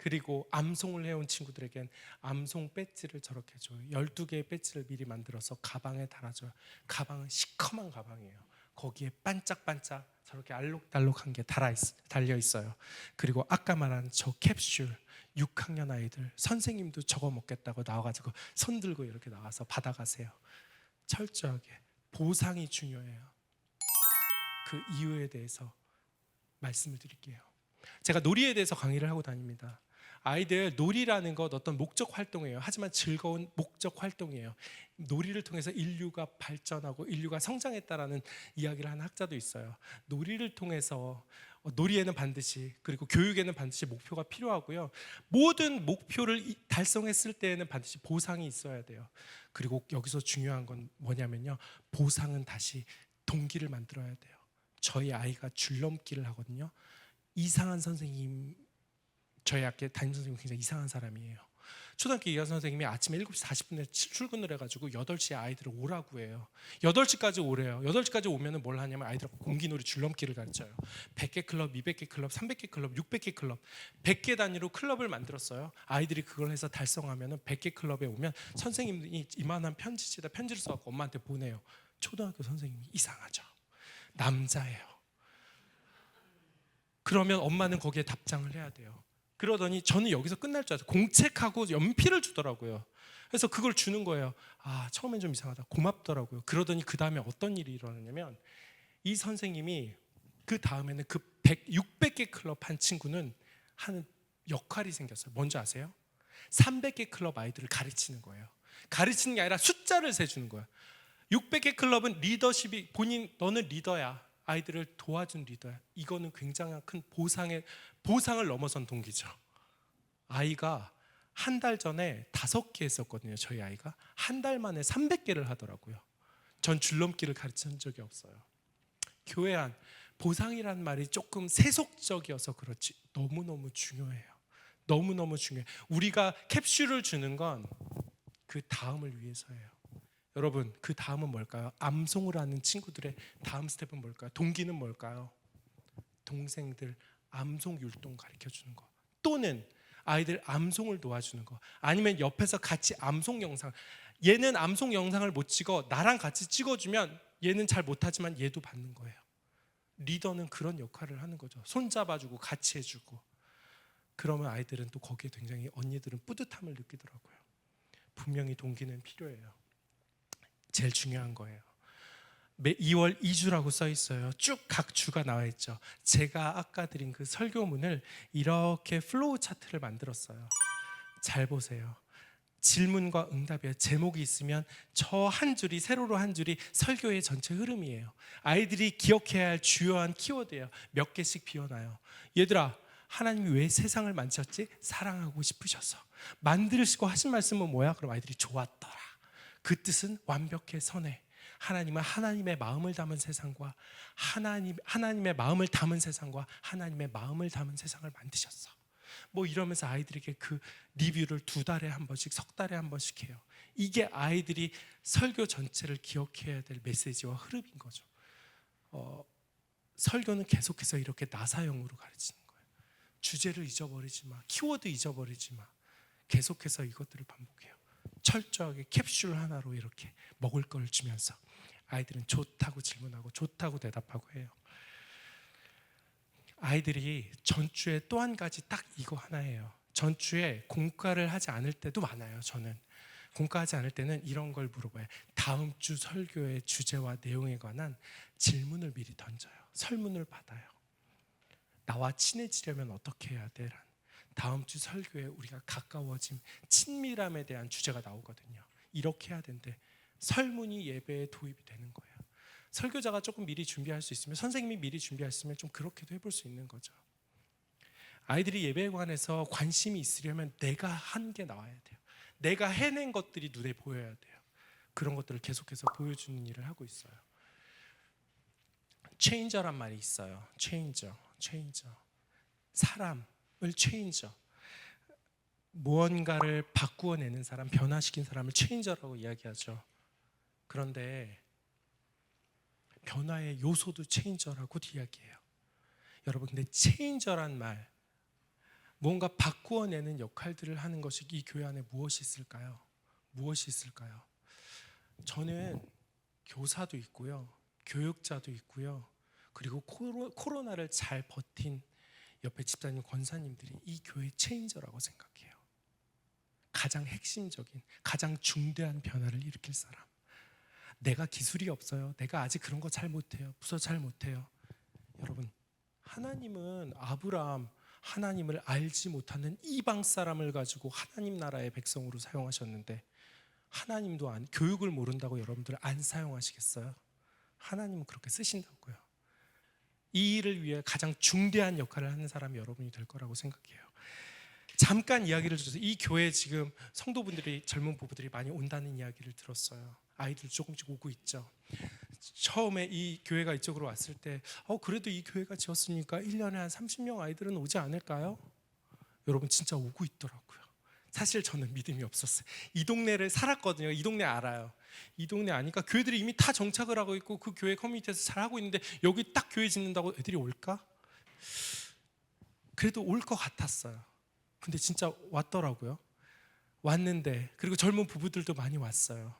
그리고 암송을 해온 친구들에겐 암송 배지를 저렇게 줘요. 12개의 배지를 미리 만들어서 가방에 달아줘요. 가방은 시커먼 가방이에요. 거기에 반짝반짝 저렇게 알록달록한 게 달려 있어요. 그리고 아까 말한 저 캡슐, 6학년 아이들 선생님도 저거 먹겠다고 나와가지고 손 들고 이렇게 나와서 받아가세요. 철저하게 보상이 중요해요. 그 이유에 대해서 말씀을 드릴게요. 제가 놀이에 대해서 강의를 하고 다닙니다. 아이들 놀이라는 것 어떤 목적 활동이에요. 하지만 즐거운 목적 활동이에요. 놀이를 통해서 인류가 발전하고 인류가 성장했다라는 이야기를 하는 학자도 있어요. 놀이를 통해서 놀이에는 반드시, 그리고 교육에는 반드시 목표가 필요하고요. 모든 목표를 달성했을 때에는 반드시 보상이 있어야 돼요. 그리고 여기서 중요한 건 뭐냐면요, 보상은 다시 동기를 만들어야 돼요. 저희 아이가 줄넘기를 하거든요. 이상한 선생님, 저희 학교 담임 선생님이 굉장히 이상한 사람이에요. 초등학교 2학년 선생님이 아침에 7시 40분에 출근을 해가지고 8시에 아이들을 오라고 해요. 8시까지 오래요. 8시까지 오면 뭘 하냐면 아이들하고 공기놀이 줄넘기를 가르쳐요. 100개 클럽, 200개 클럽, 300개 클럽, 600개 클럽, 100개 단위로 클럽을 만들었어요. 아이들이 그걸 해서 달성하면 100개 클럽에 오면 선생님이 이만한 편지지에다 편지를 써갖고 엄마한테 보내요. 초등학교 선생님이 이상하죠. 남자예요. 그러면 엄마는 거기에 답장을 해야 돼요. 그러더니 저는 여기서 끝날 줄 알았어요. 공책하고 연필을 주더라고요. 그래서 그걸 주는 거예요. 아, 처음엔 좀 이상하다. 고맙더라고요. 그러더니 그 다음에 어떤 일이 일어나냐면 이 선생님이 그 다음에는 그 600개 클럽 한 친구는 하는 역할이 생겼어요. 뭔지 아세요? 300개 클럽 아이들을 가르치는 거예요. 가르치는 게 아니라 숫자를 세주는 거예요. 600개 클럽은 리더십이, 본인 너는 리더야, 아이들을 도와준 리더야. 이거는 굉장히 큰 보상을 넘어선 동기죠. 아이가 한 달 전에 5개 했었거든요. 저희 아이가 한 달 만에 300개를 하더라고요. 전 줄넘기를 가르친 적이 없어요. 교회 안 보상이라는 말이 조금 세속적이어서 그렇지 너무너무 중요해요. 너무너무 중요해요. 우리가 캡슐을 주는 건 그 다음을 위해서예요. 여러분, 그 다음은 뭘까요? 암송을 하는 친구들의 다음 스텝은 뭘까요? 동기는 뭘까요? 동생들 암송 율동 가르쳐주는 거, 또는 아이들 암송을 도와주는 거, 아니면 옆에서 같이 암송 영상, 얘는 암송 영상을 못 찍어 나랑 같이 찍어주면 얘는 잘 못하지만 얘도 받는 거예요. 리더는 그런 역할을 하는 거죠. 손잡아주고 같이 해주고. 그러면 아이들은 또 거기에 굉장히, 언니들은 뿌듯함을 느끼더라고요. 분명히 동기는 필요해요. 제일 중요한 거예요. 2월 2주라고 써 있어요. 쭉 각 주가 나와 있죠. 제가 아까 드린 그 설교문을 이렇게 플로우 차트를 만들었어요. 잘 보세요. 질문과 응답이에요. 제목이 있으면 저 한 줄이, 세로로 한 줄이 설교의 전체 흐름이에요. 아이들이 기억해야 할 주요한 키워드예요. 몇 개씩 비워놔요. 얘들아, 하나님이 왜 세상을 만드셨지? 사랑하고 싶으셔서. 만드시고 하신 말씀은 뭐야? 그럼 아이들이 좋았더라. 그 뜻은 완벽해, 선해. 하나님은 하나님의 마음을 담은 세상과 하나님의 마음을 담은 세상과 하나님의 마음을 담은 세상을 만드셨어. 뭐 이러면서 아이들에게 그 리뷰를 2달에 한 번씩, 석 달에 한 번씩 해요. 이게 아이들이 설교 전체를 기억해야 될 메시지와 흐름인 거죠. 설교는 계속해서 이렇게 나사형으로 가르치는 거예요. 주제를 잊어버리지 마, 키워드 잊어버리지 마. 계속해서 이것들을 반복해요. 철저하게 캡슐 하나로 이렇게 먹을 걸 주면서 아이들은 좋다고 질문하고 좋다고 대답하고 해요. 아이들이 전주에 또 한 가지 딱 이거 하나예요. 전주에 공과를 하지 않을 때도 많아요. 저는 공과하지 않을 때는 이런 걸 물어봐요. 다음 주 설교의 주제와 내용에 관한 질문을 미리 던져요. 설문을 받아요. 나와 친해지려면 어떻게 해야 돼? 다음 주 설교에 우리가 가까워짐, 친밀함에 대한 주제가 나오거든요. 이렇게 해야 되는데 설문이 예배에 도입이 되는 거예요. 설교자가 조금 미리 준비할 수 있으면, 선생님이 미리 준비했으면 좀 그렇게도 해볼 수 있는 거죠. 아이들이 예배에 관해서 관심이 있으려면 내가 한 게 나와야 돼요. 내가 해낸 것들이 눈에 보여야 돼요. 그런 것들을 계속해서 보여주는 일을 하고 있어요. 체인저란 말이 있어요. 체인저. 사람을 체인저. 무언가를 바꾸어내는 사람, 변화시킨 사람을 체인저라고 이야기하죠. 그런데 변화의 요소도 체인저라고 이야기해요. 여러분, 근데 체인저란 말, 뭔가 바꾸어내는 역할들을 하는 것이 이 교회 안에 무엇이 있을까요? 무엇이 있을까요? 저는 교사도 있고요, 교육자도 있고요, 그리고 코로나를 잘 버틴 옆에 집사님, 권사님들이 이 교회 체인저라고 생각해요. 가장 핵심적인, 가장 중대한 변화를 일으킬 사람. 내가 기술이 없어요. 내가 아직 그런 거 잘 못해요. 부서 잘 못해요. 여러분, 하나님은 아브라함, 하나님을 알지 못하는 이방 사람을 가지고 하나님 나라의 백성으로 사용하셨는데, 하나님도 교육을 모른다고 여러분들 안 사용하시겠어요? 하나님은 그렇게 쓰신다고요. 이 일을 위해 가장 중대한 역할을 하는 사람이 여러분이 될 거라고 생각해요. 잠깐 이야기를 들어서 이 교회에 지금 성도분들이, 젊은 부부들이 많이 온다는 이야기를 들었어요. 아이들 조금씩 오고 있죠. 처음에 이 교회가 이쪽으로 왔을 때 그래도 이 교회가 지었으니까 1년에 한 30명 아이들은 오지 않을까요? 여러분, 진짜 오고 있더라고요. 사실 저는 믿음이 없었어요. 이 동네를 살았거든요. 이 동네 알아요. 이 동네 아니까 교회들이 이미 다 정착을 하고 있고 그 교회 커뮤니티에서 잘하고 있는데 여기 딱 교회 짓는다고 애들이 올까? 그래도 올 것 같았어요. 근데 진짜 왔더라고요. 왔는데, 그리고 젊은 부부들도 많이 왔어요.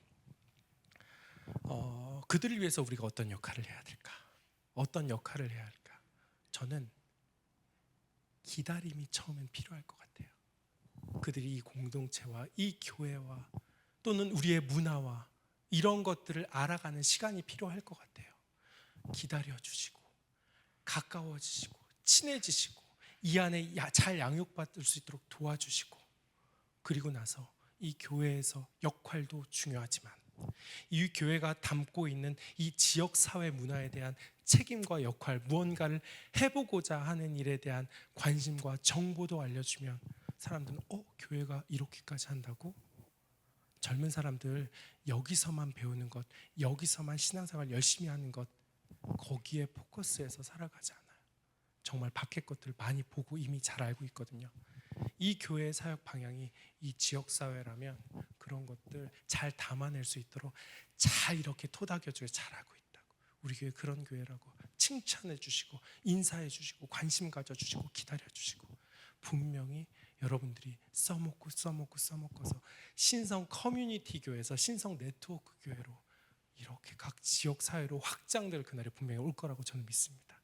그들을 위해서 우리가 어떤 역할을 해야 될까? 어떤 역할을 해야 할까? 저는 기다림이 처음엔 필요할 것 같아요. 그들이 이 공동체와 이 교회와 또는 우리의 문화와 이런 것들을 알아가는 시간이 필요할 것 같아요. 기다려주시고 가까워지시고 친해지시고 이 안에 잘 양육받을 수 있도록 도와주시고, 그리고 나서 이 교회에서 역할도 중요하지만 이 교회가 담고 있는 이 지역사회 문화에 대한 책임과 역할, 무언가를 해보고자 하는 일에 대한 관심과 정보도 알려주면 사람들은 교회가 이렇게까지 한다고? 젊은 사람들 여기서만 배우는 것, 여기서만 신앙생활 열심히 하는 것, 거기에 포커스해서 살아가지 않아요. 정말 밖의 것들을 많이 보고 이미 잘 알고 있거든요. 이 교회의 사역 방향이 이 지역사회라면 그런 것들 잘 담아낼 수 있도록 잘 이렇게 토닥여주고 잘하고 있다고, 우리 교회 그런 교회라고 칭찬해 주시고 인사해 주시고 관심 가져주시고 기다려 주시고, 분명히 여러분들이 써먹고서 신성 커뮤니티 교회에서 신성 네트워크 교회로 이렇게 각 지역 사회로 확장될 그날이 분명히 올 거라고 저는 믿습니다.